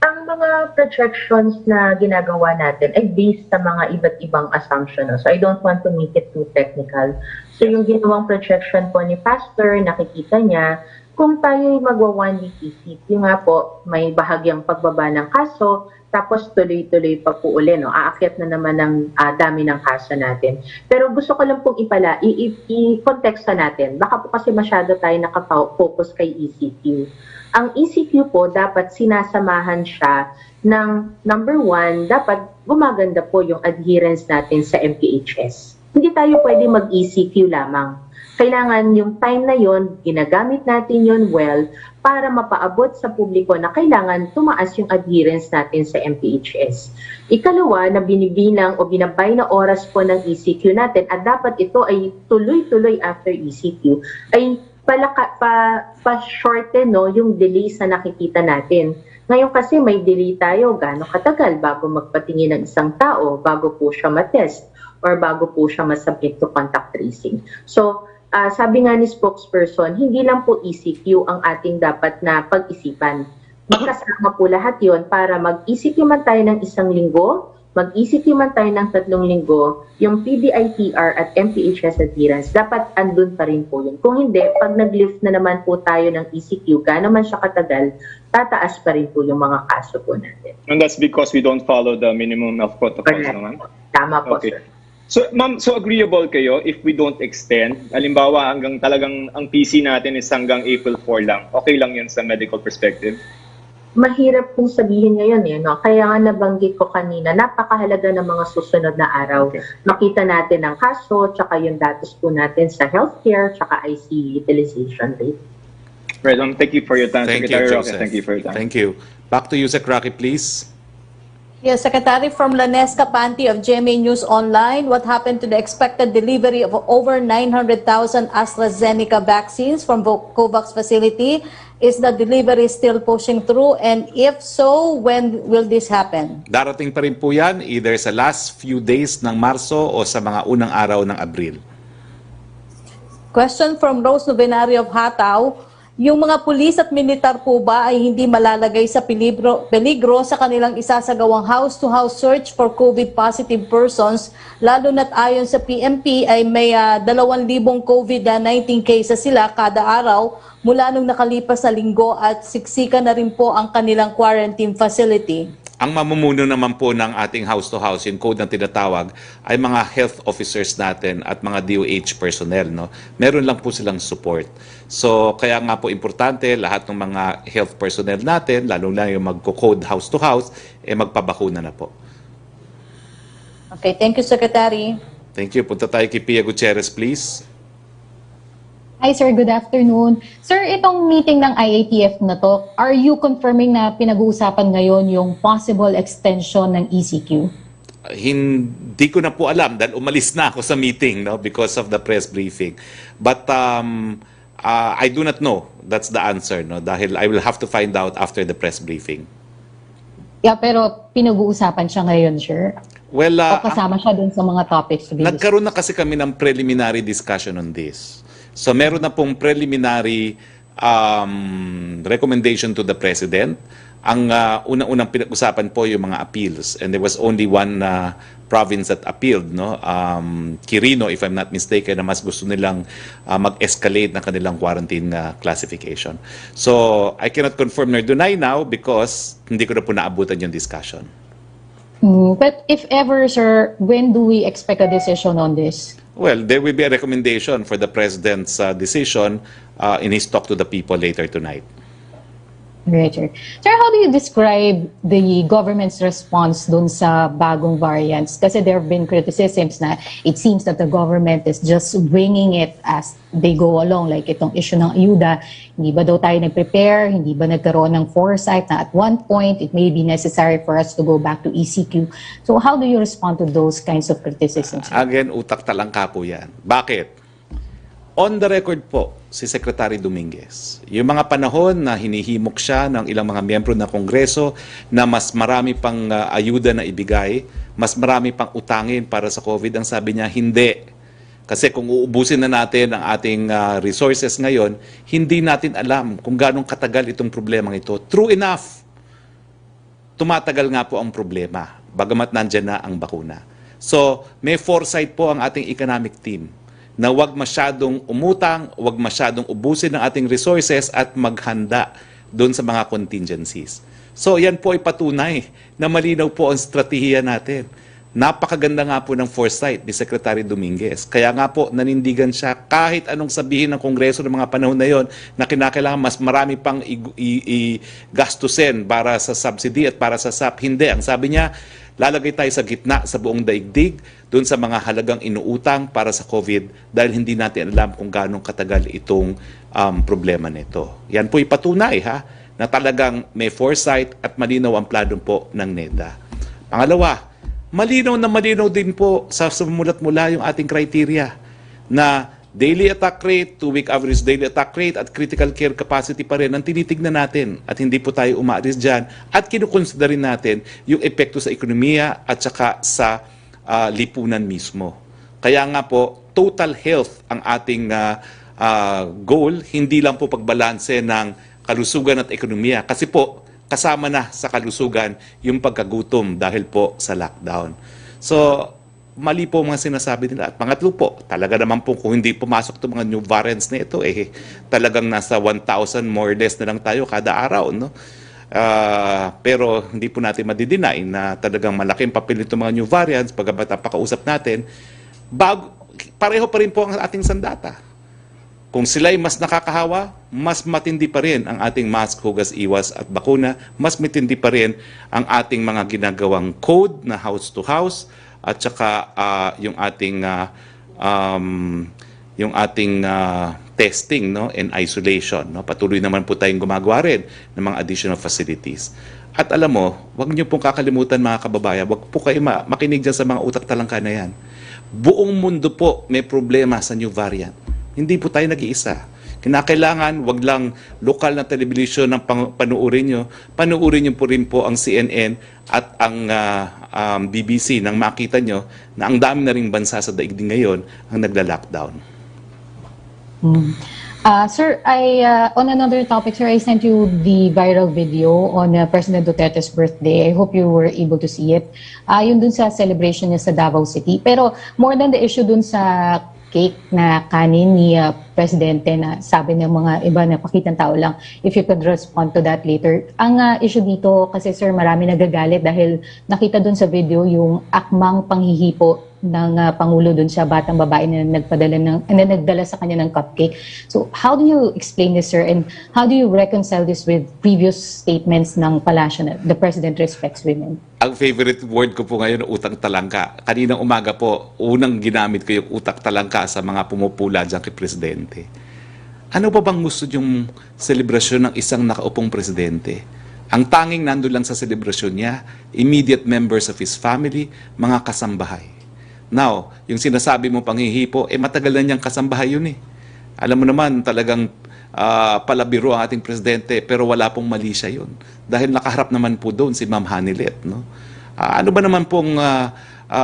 Ang mga projections na ginagawa natin ay based sa mga iba't ibang assumption. So I don't want to make it too technical. So yung ginawang projection po ni Pastor, nakikita niya, kung tayo magwa 1 week ECQ nga po, may bahagyang pagbaba ng kaso, tapos tuloy-tuloy pa po uli, no? Aakyat na naman ng dami ng kaso natin. Pero gusto ko lang pong i-konteksta natin. Baka po kasi masyado tayo nakafocus kay ECQ. Ang ECQ po, dapat sinasamahan siya ng number 1, dapat gumaganda po yung adherence natin sa MPHS. Hindi tayo pwede mag-ECQ lamang. Kailangan yung time na yon, ginagamit natin yon well para mapaabot sa publiko na kailangan tumaas yung adherence natin sa MPHS. Ikalawa, na binibilang o binabay na oras po ng ECQ natin at dapat ito ay tuloy-tuloy after ECQ, ay pa-shorten no, yung delays na nakikita natin. Ngayon kasi may delay tayo, gaano katagal bago magpatingin ng isang tao, bago po siya matest, or bago po siya masubmit to contact tracing. So, sabi nga ni spokesperson, hindi lang po ECQ ang ating dapat na pag-isipan. Magkasama po lahat yon para mag-ECQ man tayo ng 1 linggo, mag-ECQ man tayo ng 3 linggo, yung PDITR at MPHS adherence, dapat andun pa rin po yun. Kung hindi, pag nag-lift na naman po tayo ng ECQ, gaano man siya katagal, tataas pa rin po yung mga kaso po natin. And that's because we don't follow the minimum of protocols, no, ma'am? Tama po, Okay. sir. So, ma'am, so agreeable kayo if we don't extend? Halimbawa, hanggang talagang ang PC natin is hanggang April 4 lang. Okay lang yun sa medical perspective? Mahirap pong sabihin ngayon no? Kaya nga nabanggit ko kanina, napakahalaga ng mga susunod na araw. Okay. Makita natin ang kaso, tsaka yung datos po natin sa healthcare, tsaka ICU utilization rate. Right, thank you for your time, Thank you, Secretary Roque. Joseph. Thank you for your time. Thank you. Back to you, Sec. Roque, please. Yes, Secretary, from Lanesca Panti of GMA News Online, what happened to the expected delivery of over 900,000 AstraZeneca vaccines from COVAX facility? Is the delivery still pushing through? And if so, when will this happen? Darating pa rin po yan either sa last few days ng Marso o sa mga unang araw ng Abril. Question from Rose Novenario of Hataw. Yung mga pulis at militar po ba ay hindi malalagay sa peligro sa kanilang isasagawang house-to-house search for COVID-positive persons, lalo na't ayon sa PMP ay may 2,000 COVID-19 cases sila kada araw mula nung nakalipas na linggo at siksikan na rin po ang kanilang quarantine facility? Ang mamumuno naman po ng ating house-to-house, yung code na tinatawag, ay mga health officers natin at mga DOH personnel. No? Meron lang po silang support. So, kaya nga po importante, lahat ng mga health personnel natin, lalo na yung magko-code house-to-house, magpabakuna na po. Okay, thank you, Secretary. Thank you. Punta tayo kay Pia Gutierrez, please. Hi sir, good afternoon. Sir, itong meeting ng IATF na to, are you confirming na pinag-uusapan ngayon yung possible extension ng ECQ? Hindi ko na po alam dahil umalis na ako sa meeting because of the press briefing. But I do not know. That's the answer. Dahil I will have to find out after the press briefing. Yeah, pero pinag-uusapan siya ngayon, sir? Well, O kasama siya dun sa mga topics? nagkaroon na kasi kami ng preliminary discussion on this. So meron na pong preliminary recommendation to the President. Ang unang-unang pinag-usapan po yung mga appeals. And there was only one province that appealed, Quirino, if I'm not mistaken, na mas gusto nilang mag-escalate ng kanilang quarantine classification. So I cannot confirm nor deny now because hindi ko na po naabutan yung discussion. But if ever, sir, when do we expect a decision on this? Well, there will be a recommendation for the President's decision in his talk to the people later tonight. Right, sir. Sir, how do you describe the government's response dun sa bagong variants? Kasi there have been criticisms na it seems that the government is just winging it as they go along. Like itong issue ng ayuda, hindi ba daw tayo nag-prepare? Hindi ba nagkaroon ng foresight na at one point it may be necessary for us to go back to ECQ? So how do you respond to those kinds of criticisms? Again, utak talangka po yan. Bakit? On the record po, si Secretary Dominguez, yung mga panahon na hinihimok siya ng ilang mga miyembro ng Kongreso na mas marami pang ayuda na ibigay, mas marami pang utangin para sa COVID, ang sabi niya, hindi. Kasi kung uubusin na natin ang ating resources ngayon, hindi natin alam kung ganong katagal itong problemang ito. True enough, tumatagal nga po ang problema, bagamat nandyan na ang bakuna. So, may foresight po ang ating economic team na huwag masyadong umutang, huwag masyadong ubusin ng ating resources at maghanda doon sa mga contingencies. So yan po ay patunay na malinaw po ang strategiya natin. Napakaganda nga po ng foresight ni Secretary Dominguez. Kaya nga po nanindigan siya kahit anong sabihin ng Kongreso ng mga panahon na yon na kinakailangan mas marami pang gastusin para sa subsidy at para sa SAP. Hindi. Ang sabi niya, lalagay tayo sa gitna sa buong daigdig doon sa mga halagang inuutang para sa COVID dahil hindi natin alam kung gaano katagal itong problema nito. Yan po ipatunay na talagang may foresight at malinaw ang plano po ng NEDA. Pangalawa, malinaw na malinaw din po sa sumulat mula yung ating criteria na daily attack rate, 2-week average daily attack rate at critical care capacity pa rin ang tinitignan natin at hindi po tayo umaalis dyan at kinukonsider rin natin yung epekto sa ekonomiya at saka sa lipunan mismo. Kaya nga po, total health ang ating goal, hindi lang po pagbalanse ng kalusugan at ekonomiya kasi po kasama na sa kalusugan yung pagkagutom dahil po sa lockdown. So, mali po mga sinasabi nila. At pangatlo po, talaga naman po kung hindi pumasok itong mga new variants na ito, talagang nasa 1,000 more or less na lang tayo kada araw, no? Pero hindi po natin madideny na talagang malaking papel itong mga new variants, pagkabat ang pakausap natin, pareho pa rin po ang ating sandata. Kung sila'y mas nakakahawa, mas matindi pa rin ang ating mask, hugas, iwas at bakuna, mas matindi pa rin ang ating mga ginagawang code na house to house, at saka yung ating testing, no, and isolation, no. Patuloy naman po tayong gumagawa rin ng mga additional facilities. At alam mo, wag niyo pong kakalimutan mga kababayan, wag po kayo makinig dyan sa mga utak talangka na yan. Buong mundo po may problema sa new variant. Hindi po tayo nag-iisa. Kinakailangan, wag lang lokal na television ang panuurin nyo. Panuurin nyo po rin po ang CNN at ang BBC nang makita nyo na ang dami na ring bansa sa daigdig ngayon ang nagla-lockdown. Sir, on another topic, sir, I sent you the viral video on President Duterte's birthday. I hope you were able to see it. Yun dun sa celebration niya sa Davao City. Pero more than the issue dun sa cake na kanin ni Presidente na sabi ng mga iba na pakitang tao lang, if you could respond to that later. Ang issue dito, kasi sir, marami nagagalit dahil nakita dun sa video yung akmang panghihipo ng Pangulo dun sa batang babae na nagdala sa kanya ng cupcake. So how do you explain this, sir, and how do you reconcile this with previous statements ng palasyo na the President respects women? Ang favorite word ko po ngayon, utang talangka. Kaninang umaga po, unang ginamit ko yung utak talangka sa mga pumupula dyan kay Presidente. Ano pa bang gusto yung selebrasyon ng isang nakaupong Presidente? Ang tanging nandun lang sa selebrasyon niya, immediate members of his family, mga kasambahay. Now, yung sinasabi mo panghihipo, matagal na niyang kasambahay yun . Alam mo naman, talagang palabiro ang ating Presidente, pero wala pong mali siya yun. Dahil nakaharap naman po doon si Ma'am Hanilet. No? Ano ba naman pong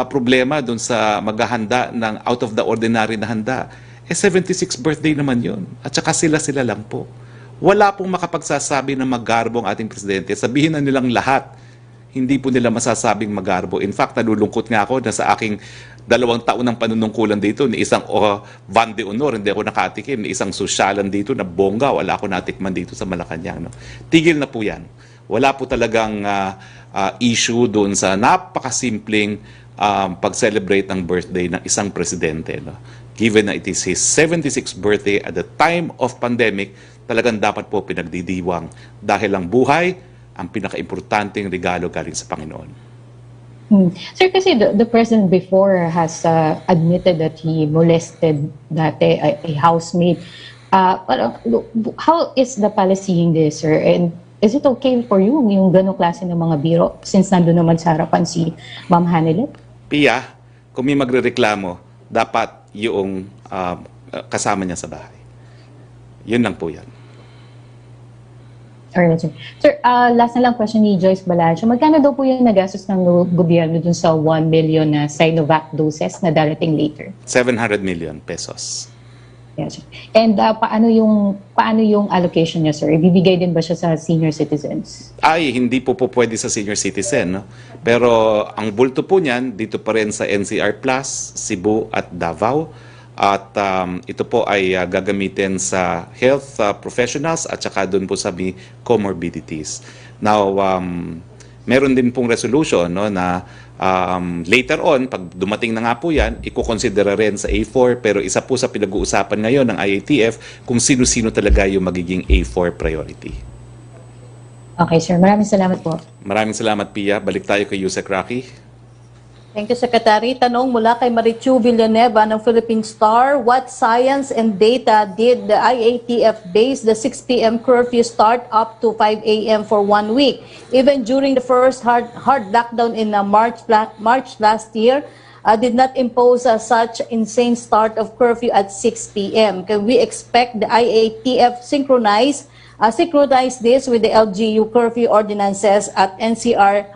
problema doon sa maghahanda ng out of the ordinary na handa? 76th birthday naman yun. At saka sila lang po. Wala pong makapagsasabi na magarbo ang ating Presidente. Sabihin na nilang lahat, hindi po nila masasabing magarbo. In fact, nalulungkot nga ako na sa aking 2 taon ng panunungkulan dito, ni isang Van de Honor, hindi ako nakatikim, ni isang sosyalan dito na bongga, wala ako natikman dito sa Malacanang. No? Tigil na po yan. Wala po talagang issue doon sa napakasimpleng pag-celebrate ng birthday ng isang presidente. No? Given na it is his 76th birthday at the time of pandemic, talagang dapat po pinagdidiwang dahil ang buhay ang pinaka-importanting regalo galing sa Panginoon. Sir, kasi the president before has admitted that he molested dati a housemate. How is the palace seeing this, sir? And is it okay for you yung ganong klase ng mga biro since nandun naman sa harapan si Ma'am Hanelet? Pia, kung may magrereklamo, dapat yung kasama niya sa bahay. Yun lang po yan. Alright, sir. Sir, last na lang question ni Joyce Balancho. Magkano daw po yung nagastos ng gobyerno dun sa 1 million na Sinovac doses na darating later? 700 million pesos. Yes, sir. And paano yung allocation niya, sir? Ibibigay din ba siya sa senior citizens? Ay, hindi po pwede sa senior citizen. No? Pero ang bulto po niyan, dito pa rin sa NCR Plus, Cebu at Davao. At ito po ay gagamitin sa health professionals at saka doon po sa may comorbidities. Now, meron din pong resolution no, na later on, pag dumating na nga po yan, ikukonsidera rin sa A4, pero isa po sa pinag-uusapan ngayon ng IATF kung sino-sino talaga yung magiging A4 priority. Okay, sir. Maraming salamat po. Maraming salamat, Pia. Balik tayo kay Yusek Roque. Thank you, Secretary. Tanong mula kay Marichu Villanueva ng Philippine Star, what science and data did the IATF base the 6 p.m. curfew start up to 5 a.m. for 1 week? Even during the first hard lockdown in March last year, did not impose such insane start of curfew at 6 p.m. Can we expect the IATF synchronize this with the LGU curfew ordinances at NCR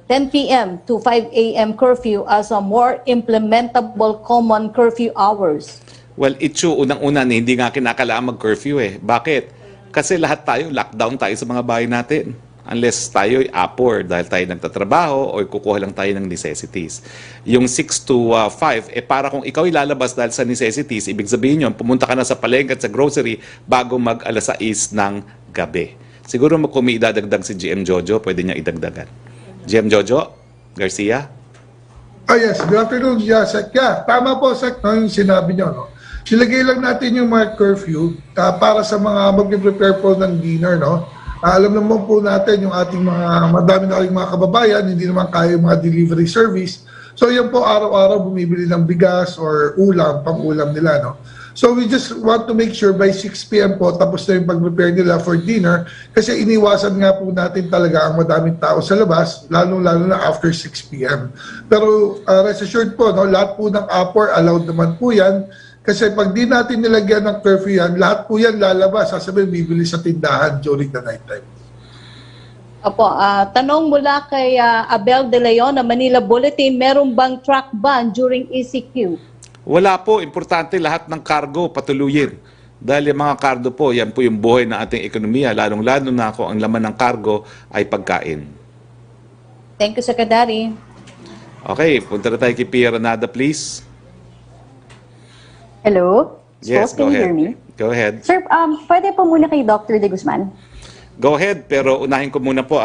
10 p.m. to 5 a.m. curfew as a more implementable common curfew hours? Well, unang-una, hindi nga kinakailangan mag-curfew eh. Bakit? Kasi lahat tayo, lockdown tayo sa mga bahay natin. Unless tayo ay apor dahil tayo nagtatrabaho o kukuha lang tayo ng necessities. Yung 6 to 5, para kung ikaw ilalabas dahil sa necessities, ibig sabihin yun, pumunta ka na sa palengke at sa grocery bago mag-alas 6 ng gabi. Siguro kung may idadagdag si GM Jojo, pwede niya idagdagan. GM Jojo Garcia? Yes, good afternoon, Sek. Yeah, tama po, Sek, no, yung sinabi nyo. No? Silagay lang natin yung mga curfew para sa mga mag-prepare po ng dinner. No? Alam naman po natin yung ating madami na kayong mga kababayan, hindi naman kaya yung mga delivery service. So yan po, araw-araw bumibili ng bigas or ulam, pang-ulam nila. No? So we just want to make sure by 6 p.m. po tapos na yung pag-prepare nila for dinner kasi iniwasan nga po natin talaga ang madaming tao sa labas, lalo-lalo na after 6 p.m. Pero rest assured po, no, lahat po ng apor allowed naman po yan kasi pag di natin nilagyan ng curfew yan, lahat po yan lalabas, sasabihin bibili sa tindahan during the night time. Opo, tanong mula kay Abel De Leon na Manila Bulletin, meron bang truck ban during ECQ? Wala po. Importante lahat ng cargo patuluyin. Dahil yung mga cargo po, yan po yung buhay ng ating ekonomiya. Lalong-lalo na kung ang laman ng cargo ay pagkain. Thank you, Secretary. Okay, punta na tayo kay Pia Renada, please. Hello? Yes, can go you ahead. hear me? Go ahead. Sir, pwede po muna kay Dr. De Guzman. Go ahead, pero unahin ko muna po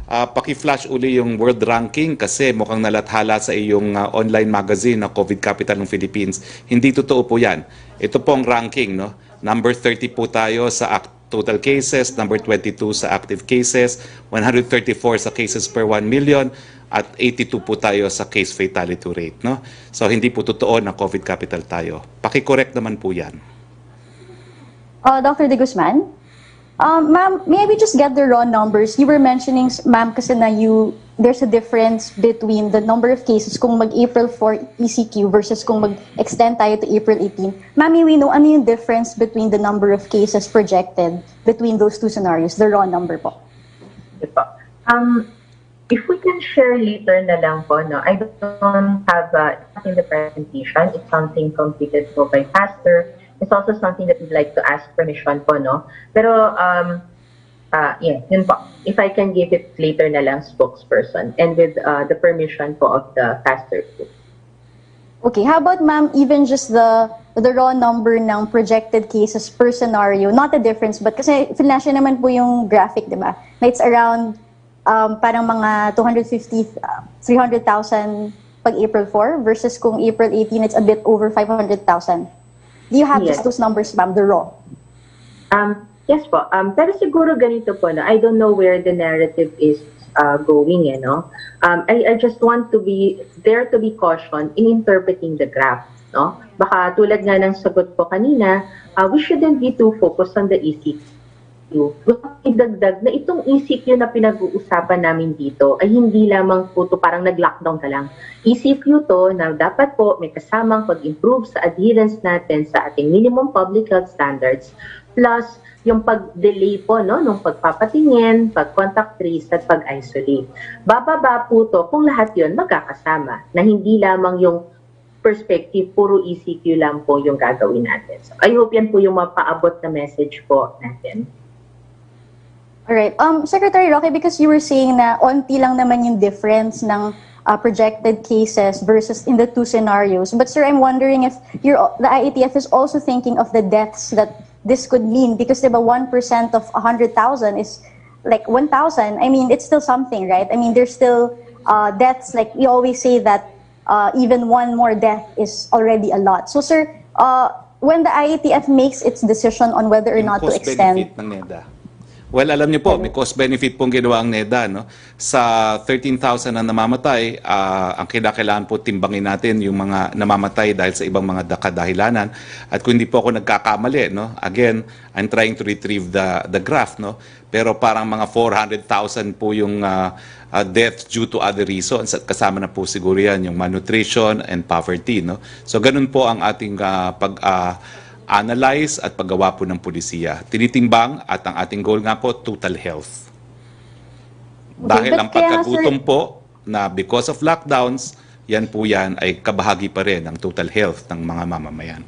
paki-flash uli yung world ranking kasi mukhang nalathala sa iyong online magazine na COVID Capital ng Philippines. Hindi totoo po yan. Ito pong ranking, no? Number 30 po tayo sa total cases, number 22 sa active cases, 134 sa cases per 1 million, at 82 po tayo sa case fatality rate, no? So hindi po totoo na COVID capital tayo. Paki-correct naman po yan. Dr. De Guzman? Ma'am, may we just get the raw numbers? You were mentioning, ma'am, kasi na there's a difference between the number of cases kung mag-April 4 ECQ versus kung mag-extend tayo to April 18. Ma'am, may we know ano yung difference between the number of cases projected between those two scenarios, the raw number po? If we can share later na lang po, no? I don't have in the presentation. It's something completed po by Pastor. It's also something that we'd like to ask permission po, no? Pero, yeah, yun po. If I can give it later na lang, spokesperson, and with the permission po of the pastor too. Okay, how about, ma'am, even just the raw number ng projected cases per scenario, not the difference, but kasi flash naman po yung graphic, di ba? Na it's around parang mga 250, 300,000 pag April 4 versus kung April 18 it's a bit over 500,000? Do you have just Yes. those numbers, ma'am, the raw? Yes po. Pero siguro ganito po, no? I don't know where the narrative is going, no? I just want to be there to be caution in interpreting the graph, no? Baka tulad nga ng sagot ko kanina, we shouldn't be too focused on the ECQ. Gusto idagdag na itong ECQ na pinag-uusapan namin dito ay hindi lamang po to parang nag-lockdown ka lang. ECQ to na dapat po may kasamang pag-improve sa adherence natin sa ating minimum public health standards plus yung pag-delay po nung pagpapatingin, pag-contact trace at pag-isolate. Bababa po to kung lahat yun magkakasama na hindi lamang yung perspective, puro ECQ lang po yung gagawin natin. So, I hope yan po yung mapaabot na message po natin. Alright. Secretary Roque, because you were saying na onti lang naman yung difference ng projected cases versus in the two scenarios. But sir, I'm wondering if the IATF is also thinking of the deaths that this could mean, because diba 1% of 100,000 is like 1,000. I mean, it's still something, right? I mean, there's still deaths, like we always say that even one more death is already a lot. So sir, when the IATF makes its decision on whether or not to extend... Cost-benefit ng NEDA. Well, alam niyo po, may cost-benefit pong ginawa ang NEDA. No? Sa 13,000 na namamatay, ang kailangan po timbangin natin yung mga namamatay dahil sa ibang mga kadahilanan. At kung hindi po ako nagkakamali, no? Again, I'm trying to retrieve the graph. No? Pero parang mga 400,000 po yung death due to other reasons. At kasama na po siguro yan yung malnutrition and poverty. No? So ganun po ang ating analyze at paggawa po ng pulisiya. Tinitimbang at ang ating goal nga po, total health. Dahil ang pagkagutom po na because of lockdowns, yan ay kabahagi pa rin ng total health ng mga mamamayan.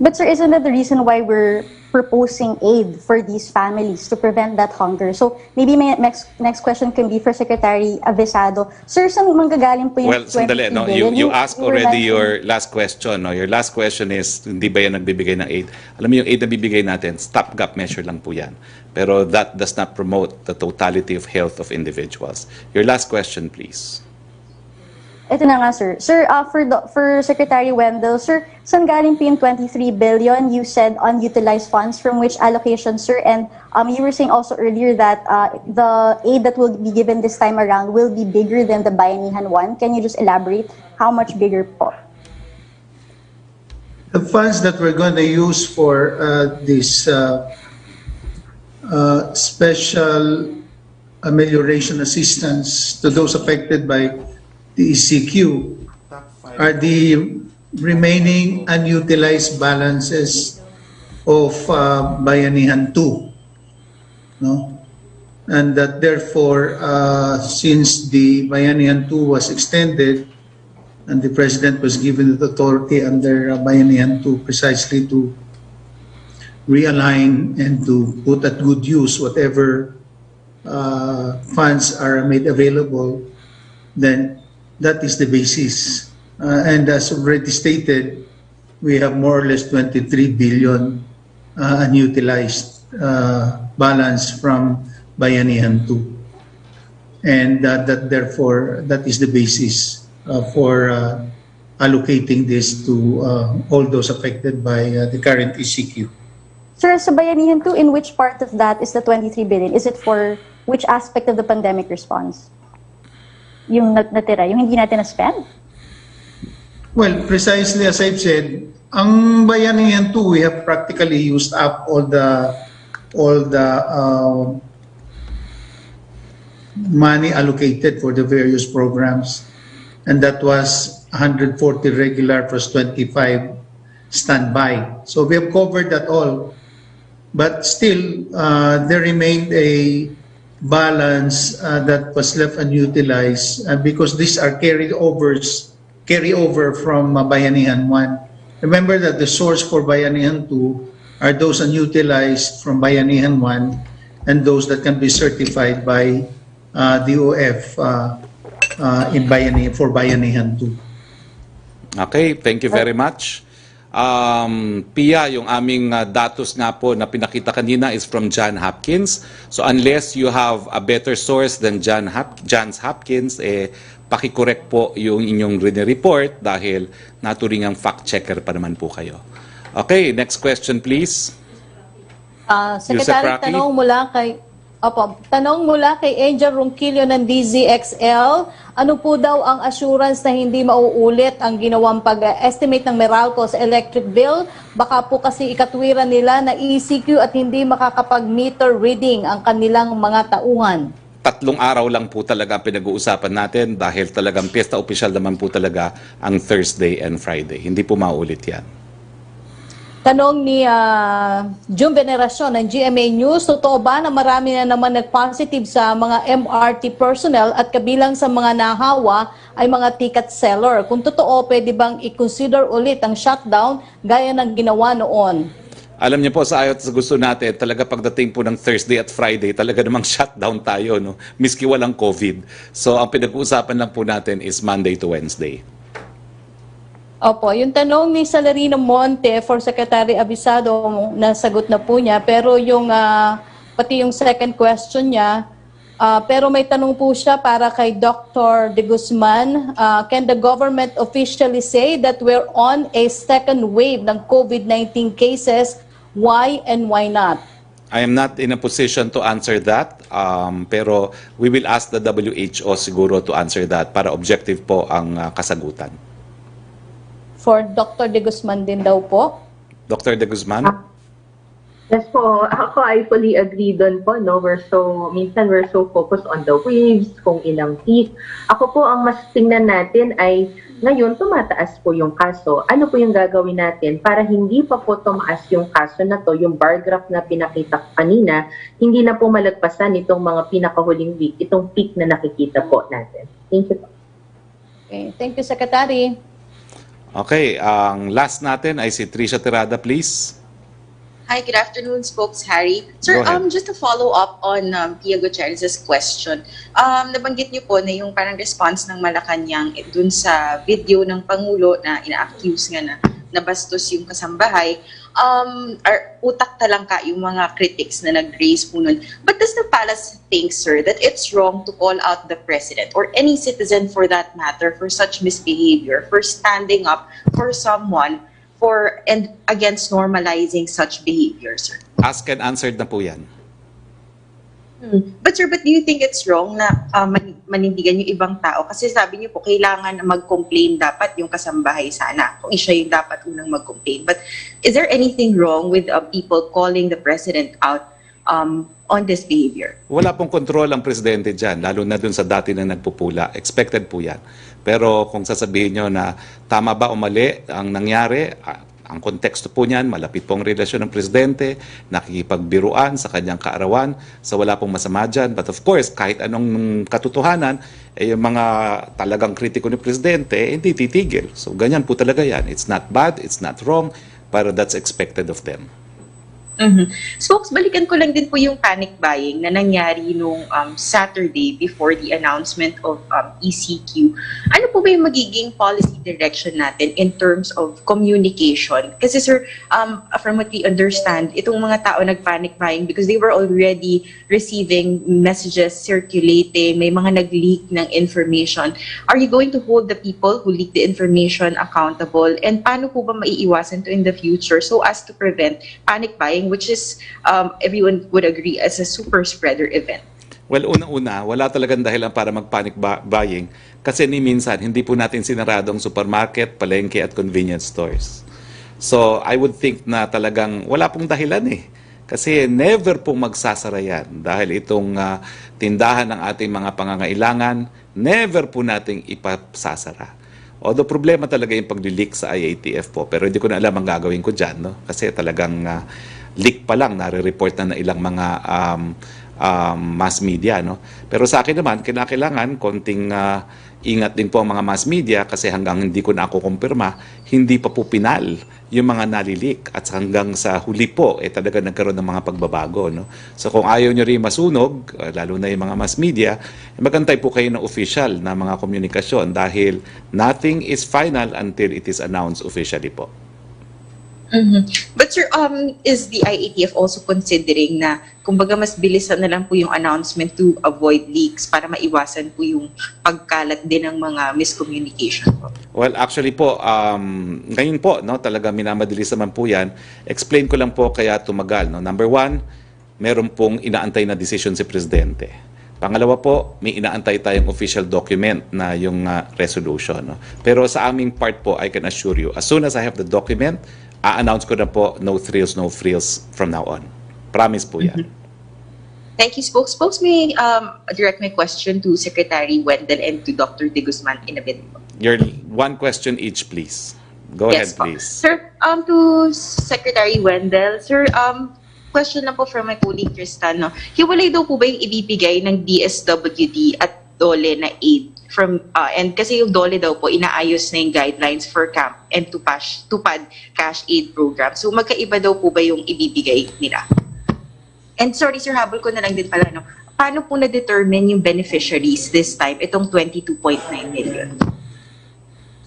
But sir, isn't that the reason why we're proposing aid for these families to prevent that hunger? So maybe my next question can be for Secretary Avisado. Sir, saan manggagaling po yung Well, sandali, no? billion? You asked already your last question. No? Your last question is, hindi ba yan nagbibigay ng aid? Alam mo yung aid na bibigay natin, stopgap measure lang po yan. Pero that does not promote the totality of health of individuals. Your last question, please. Ito na nga, sir. Sir, for Secretary Wendell, sir, saan galing po yung 23 billion? You said unutilized funds, from which allocation, sir? And you were saying also earlier that the aid that will be given this time around will be bigger than the Bayanihan one. Can you just elaborate how much bigger po? The funds that we're going to use for this special amelioration assistance to those affected by the ECQ are the remaining unutilized balances of Bayanihan 2. No? And that therefore, since the Bayanihan 2 was extended and the President was given the authority under Bayanihan 2 precisely to realign and to put at good use whatever funds are made available, then that is the basis. And as already stated, we have more or less 23 billion unutilized balance from Bayanihan 2. And therefore, that is the basis for allocating this to all those affected by the current ECQ. Sir, sa Bayanihan 2, in which part of that is the 23 billion? Is it for which aspect of the pandemic response? Yung natira, yung hindi natin na-spend? Well, precisely as I've said, ang Bayanihan 2, we have practically used up all the money allocated for the various programs, and that was 140 regular plus 25 standby. So we have covered that all, but still there remained a balance that was left unutilized because these are carryover from Bayanihan 1. Remember that the source for Bayanihan 2 are those unutilized from Bayanihan 1 and those that can be certified by DOF for Bayanihan 2. Okay, thank you very much. Pia, yung aming datos nga po na pinakita kanina is from John Hopkins. So unless you have a better source than Johns Hopkins, pakicorrect po yung inyong report dahil naturingang fact-checker pa naman po kayo. Okay, next question please. Secretary, Roque? tanong mula kay Angel Ronquillo ng DZXL, ano po daw ang assurance na hindi mauulit ang ginawang pag-estimate ng Meralco sa electric bill? Baka po kasi ikatwiran nila na ECQ at hindi makakapag-meter reading ang kanilang mga tauhan. 3 araw lang po talaga ang pinag-uusapan natin dahil talagang piyesta opisyal naman po talaga ang Thursday and Friday. Hindi po mauulit yan. Tanong ni June Veneracion ng GMA News, totoo ba na marami na naman nag-positive sa mga MRT personnel at kabilang sa mga nahawa ay mga ticket seller? Kung totoo, pwede bang i-consider ulit ang shutdown gaya ng ginawa noon? Alam niyo po, sa ayot sa gusto natin, talaga pagdating po ng Thursday at Friday, talaga namang shutdown tayo, no? Miski walang COVID. So ang pinag-uusapan lang po natin is Monday to Wednesday. Opo, yung tanong ni Salarino Monte for Secretary Abisado, nasagot na po niya. Pero yung, pati yung second question niya, pero may tanong po siya para kay Dr. De Guzman. Can the government officially say that we're on a second wave ng COVID-19 cases? Why and why not? I am not in a position to answer that, pero we will ask the WHO siguro to answer that para objective po ang kasagutan. For Dr. De Guzman din daw po. Dr. De Guzman? Yes po, ako I fully agree doon po, no? Minsan we're so focused on the waves, kung ilang peak. Ako po, ang mas tingnan natin ay, ngayon tumataas po yung kaso. Ano po yung gagawin natin para hindi pa po tumaas yung kaso na to, yung bar graph na pinakita ko kanina, hindi na po malagpasan itong mga pinakahuling week, itong peak na nakikita po natin. Thank you po. Okay, thank you, Secretary. Okay, ang last natin ay si Tricia Tirada, please. Hi, good afternoon, Spokes Harry. Sir, just to follow up on Pia Gutierrez's question, nabanggit niyo po na yung parang response ng Malacanang dun sa video ng Pangulo na ina-accuse nga na nabastos yung kasambahay, utak talangka yung mga critics na nag-raise po nun. But does the palace think, sir, that it's wrong to call out the president or any citizen for that matter for such misbehavior, for standing up for someone and against normalizing such behavior, sir? Asked and answered na po yan. But sir, do you think it's wrong na manindigan yung ibang tao? Kasi sabi niyo po, kailangan mag-complain dapat yung kasambahay sana. Kung siya yung dapat unang mag-complain. But is there anything wrong with people calling the president out on this behavior? Wala pong kontrol ang presidente dyan, lalo na dun sa dati na nagpupula. Expected po yan. Pero kung sasabihin nyo na tama ba o mali ang nangyari, ang konteksto po niyan, malapit pong relasyon ng presidente, nakikipagbiruan sa kanyang kaarawan, so wala pong masama dyan. But of course, kahit anong katotohanan, yung mga talagang kritiko ni presidente, hindi titigil. So ganyan po talaga yan. It's not bad, it's not wrong, pero that's expected of them. Spokes, balikan ko lang din po yung panic buying na nangyari nung Saturday before the announcement of ECQ. Ano po ba yung magiging policy direction natin in terms of communication? Kasi sir, from what we understand, itong mga tao nag-panic buying because they were already receiving messages circulating, may mga nag-leak ng information. Are you going to hold the people who leak the information accountable? And paano po ba maiiwasan to in the future so as to prevent panic buying, which is, everyone would agree, as a super spreader event? Well, una-una, wala talagang dahilan para mag-panic buying kasi ni minsan hindi po natin sinarado ang supermarket, palengke at convenience stores. So, I would think na talagang wala pong dahilan eh. Kasi never pong magsasara yan dahil itong tindahan ng ating mga pangangailangan, never po nating ipasasara. Although problema talaga yung pag-leak sa IATF po, pero hindi ko na alam ang gagawin ko dyan, no? Kasi talagang leak pa lang, nare-report na ilang mga mass media, no? Pero sa akin naman, kailangan konting ingat din po ang mga mass media kasi hanggang hindi ko na ako kumpirma, hindi pa po pinal yung mga nalilik at hanggang sa huli po, talaga nagkaroon ng mga pagbabago, no? So kung ayaw nyo rin masunog, lalo na yung mga mass media, magantay po kayo ng official na mga komunikasyon dahil nothing is final until it is announced officially po. But sir, is the IATF also considering na kumbaga mas bilisan na lang po yung announcement to avoid leaks para maiwasan po yung pagkalat din ng mga miscommunication po? Well, actually po, ngayon po, no, talaga minamadalis naman po yan. Explain ko lang po kaya tumagal. No? Number one, meron pong inaantay na decision si Presidente. Pangalawa po, may inaantay tayong official document na yung resolution. No? Pero sa aming part po, I can assure you, as soon as I have the document, a-announce ko na po, no thrills, no frills from now on. Promise po yan. Thank you, Spokes. May direct my question to Secretary Wendell and to Dr. De Guzman in a bit. Your one question each, please. Go ahead, Po. please. Sir, to Secretary Wendell, sir, question na po from my colleague Tristan. No? Hiwalay daw po ba yung ibibigay ng DSWD at DOLE na aid? And kasi yung DOLE daw po, inaayos na yung guidelines for camp and tupad cash aid program. So magkaiba daw po ba yung ibibigay nila? And sorry sir, habol ko na lang din pala. No? Paano po na-determine yung beneficiaries this time, itong 22.9 million?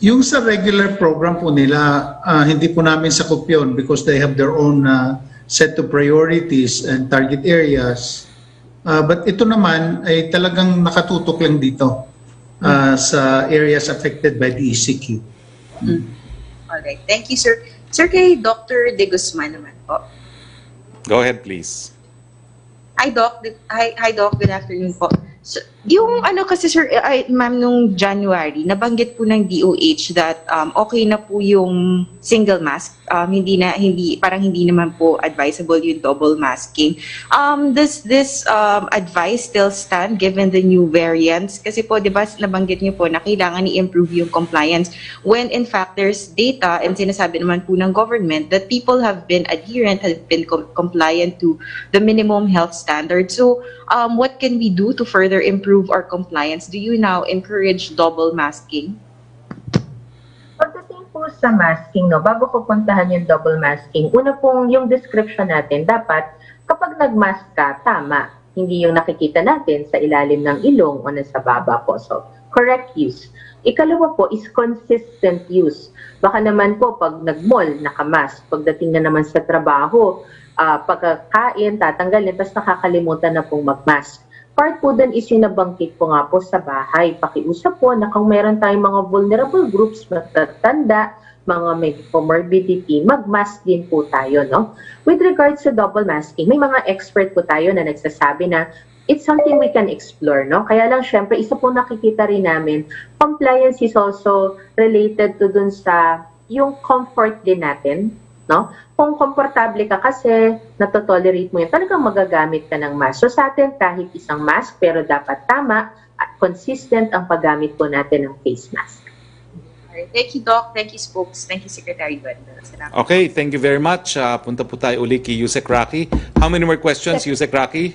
Yung sa regular program po nila, hindi po namin sakop yun because they have their own set of priorities and target areas. But ito naman ay talagang nakatutok lang dito sa areas affected by the ECQ. Alright, thank you sir. Sir, kay Dr. De Guzman naman po. Go ahead, please. Hi Doc, good afternoon po. So, yung ano kasi sir, ma'am, nung January, nabanggit po ng DOH that okay na po yung single mask. Parang hindi naman po advisable yung double masking. Does this advice still stand given the new variants? Kasi po, di ba, nabanggit niyo po na kailangan i-improve yung compliance when in fact there's data and sinasabi naman po ng government that people have been adherent, have been compliant to the minimum health standards. So, what can we do to further improve our compliance? Do you now encourage double masking? Pagdating po sa masking, no, bago ko puntahan yung double masking, una pong yung description natin, dapat kapag nag-mask ka, tama, hindi yung nakikita natin sa ilalim ng ilong o nasa baba po. So, correct use. Ikalawa po is consistent use. Baka naman po pag nag-mall, nakamask, pagdating na naman sa trabaho, pagkakain, tatanggalin, tapos nakakalimutan na pong mag-mask. Part po dun is yung nabanggit po nga po sa bahay. Pakiusap po na kung meron tayong mga vulnerable groups, matatanda, mga may comorbidity, mag-mask din po tayo, no? With regards to double masking, may mga expert po tayo na nagsasabi na it's something we can explore, no? Kaya lang, syempre, isa po nakikita rin namin, compliance is also related to dun sa yung comfort din natin, no? Kung komportable ka kasi natotolerate mo yun, talagang magagamit ka ng mask. So sa atin, kahit isang mask, pero dapat tama at consistent ang paggamit po natin ng face mask. Alright, thank you, Doc. Thank you, Spokes. Thank you, Secretary Wendell. Salamat. Okay, thank you very much. Punta po tayo uli kay Yusek Roque. How many more questions, Yusek Roque?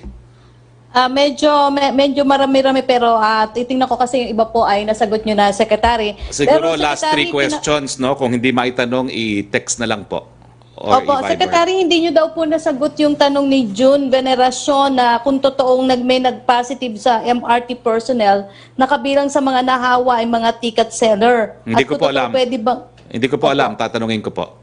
Medyo marami-rami pero titingnan ko kasi yung iba po ay nasagot nyo na, Secretary. Siguro Pero, last Secretary, 3 questions, no? Kung hindi maitanong, i-text na lang po. Or Opo, i-Viber. Secretary, hindi nyo daw po nasagot yung tanong ni June Veneracion na kung totoong may nag-positive sa MRT personnel na kabilang sa mga nahawa ay mga ticket seller. Hindi ko po kung totoo, alam. Pwede bang... Hindi ko po alam, tatanungin ko po.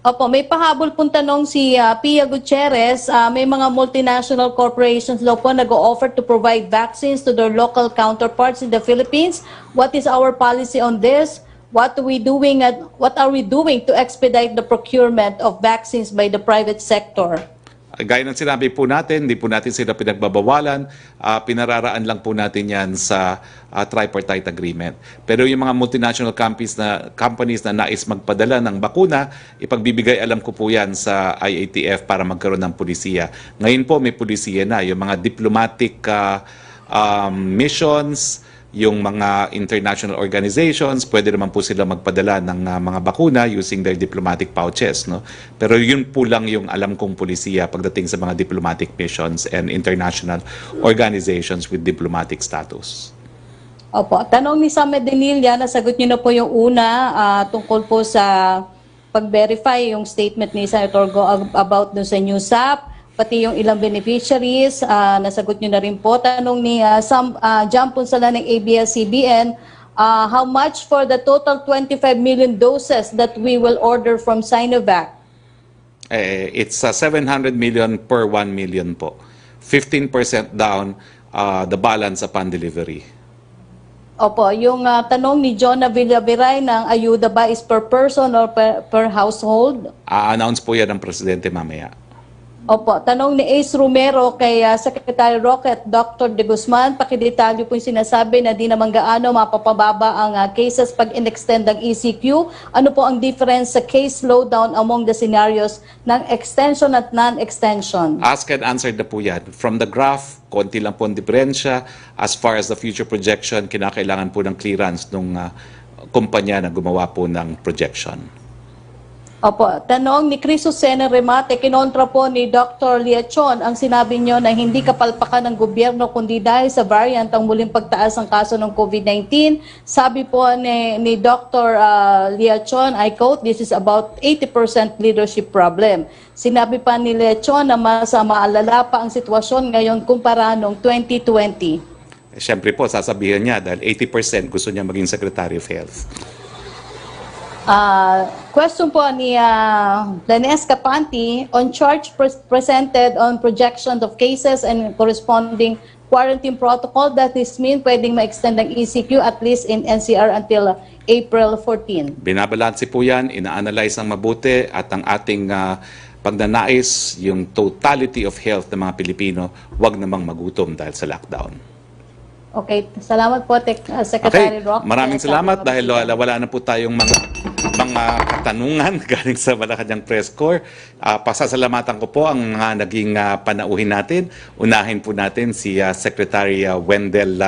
Opo, may pahabol pong tanong si Pia Gutierrez. May mga multinational corporations daw po nag-o-offer to provide vaccines to their local counterparts in the Philippines. What is our policy on this? What are we doing to expedite the procurement of vaccines by the private sector? Gaya ng sinabi po natin, hindi po natin sila pinagbabawalan, pinararaan lang po natin yan sa tripartite agreement. Pero yung mga multinational companies na nais magpadala ng bakuna, ipagbibigay alam ko po yan sa IATF para magkaroon ng pulisiya. Ngayon po may pulisiya na, yung mga diplomatic missions, yung mga international organizations, pwede naman po sila magpadala ng mga bakuna using their diplomatic pouches. No? Pero yun po lang yung alam kong pulisiya pagdating sa mga diplomatic missions and international organizations with diplomatic status. Opo, tanong ni Sam Medinilla, nasagot niyo na po yung una tungkol po sa pag-verify yung statement ni Senator Go about dun sa new SAP. Pati yung ilang beneficiaries, nasagot nyo na rin po. Tanong ni Sam Jampon Sala ng ABS-CBN, How much for the total 25 million doses that we will order from Sinovac? It's 700 million per 1 million po. 15% down, the balance upon delivery. Opo, yung tanong ni Jonah Villaviray ng ayuda ba is per person or per household? A-announce po yan ng Presidente mamaya. Opo, tanong ni Ace Romero kay Secretary Roque at Dr. De Guzman, pakidetalyo po yung sinasabi na di naman gaano mapapababa ang cases pag in-extend ang ECQ. Ano po ang difference sa case slowdown among the scenarios ng extension at non-extension? Ask and answer na po yan. From the graph, konti lang po ang diferensya. As far as the future projection, kinakailangan po ng clearance ng kumpanya na gumawa po ng projection. Opo, tanong ni Chris Susena Remate, kinontra po ni Dr. Liachon ang sinabi nyo na hindi kapalpakan ng gobyerno kundi dahil sa variant ang muling pagtaas ng kaso ng COVID-19. Sabi po ni Dr. Liachon, I quote, "This is about 80% leadership problem." Sinabi pa ni Liachon na mas maalala pa ang sitwasyon ngayon kumpara noong 2020. Siyempre po, sasabihin niya dahil 80% gusto niya maging Secretary of Health. Question po ni Danes Capanti, on charge presented on projections of cases and corresponding quarantine protocol, that is mean pwedeng ma-extend ang ECQ at least in NCR until April 14. Binabalanse po yan, ina-analyze ang mabuti at ang ating pagnanais, yung totality of health ng mga Pilipino, wag namang magutom dahil sa lockdown. Okay, salamat po Secretary Roque. Maraming salamat dahil wala na po tayong mga katanungan galing sa Malacanang Press Corps. Pasasalamatan ko po ang mga naging panauhin natin. Unahin po natin si Secretary Wendell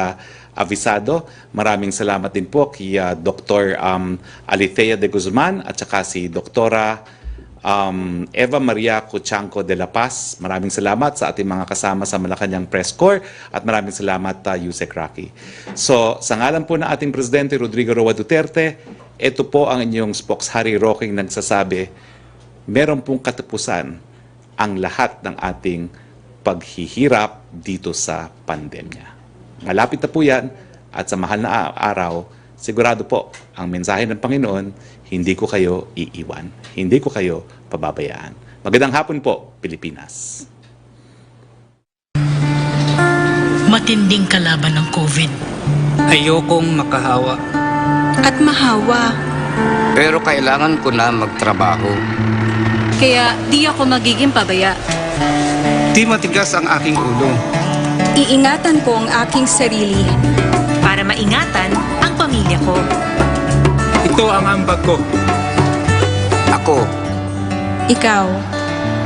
Avisado. Maraming salamat din po kay Dr. Alithea de Guzman at saka si Doktora Eva Maria Cuchanco de la Paz. Maraming salamat sa ating mga kasama sa Malacanang Press Corps at maraming salamat Yusek Roque. So, sa ngalan po ng ating Presidente Rodrigo Roa Duterte, ito po ang inyong spokes Harry Roque nagsasabi, meron pong katapusan ang lahat ng ating paghihirap dito sa pandemya. Malapit na po yan at sa mahal na araw, sigurado po ang mensahe ng Panginoon, hindi ko kayo iiwan, hindi ko kayo pababayaan. Magandang hapon po, Pilipinas. Matinding kalaban ng COVID. Ayokong makahawa. At mahawa. Pero kailangan ko na magtrabaho. Kaya di ako magiging pabaya. Di matigas ang aking ulo. Iingatan ko ang aking sarili. Para maingatan ang pamilya ko. Ito ang ambag ko. Ako. Ikaw.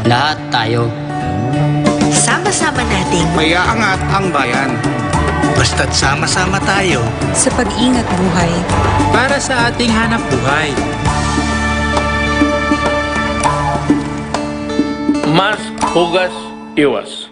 Lahat tayo. Sama-sama nating Mayaangat ang bayan. Basta't sama-sama tayo sa pag-ingat buhay. para sa ating hanap buhay. Mask, hugas, iwas.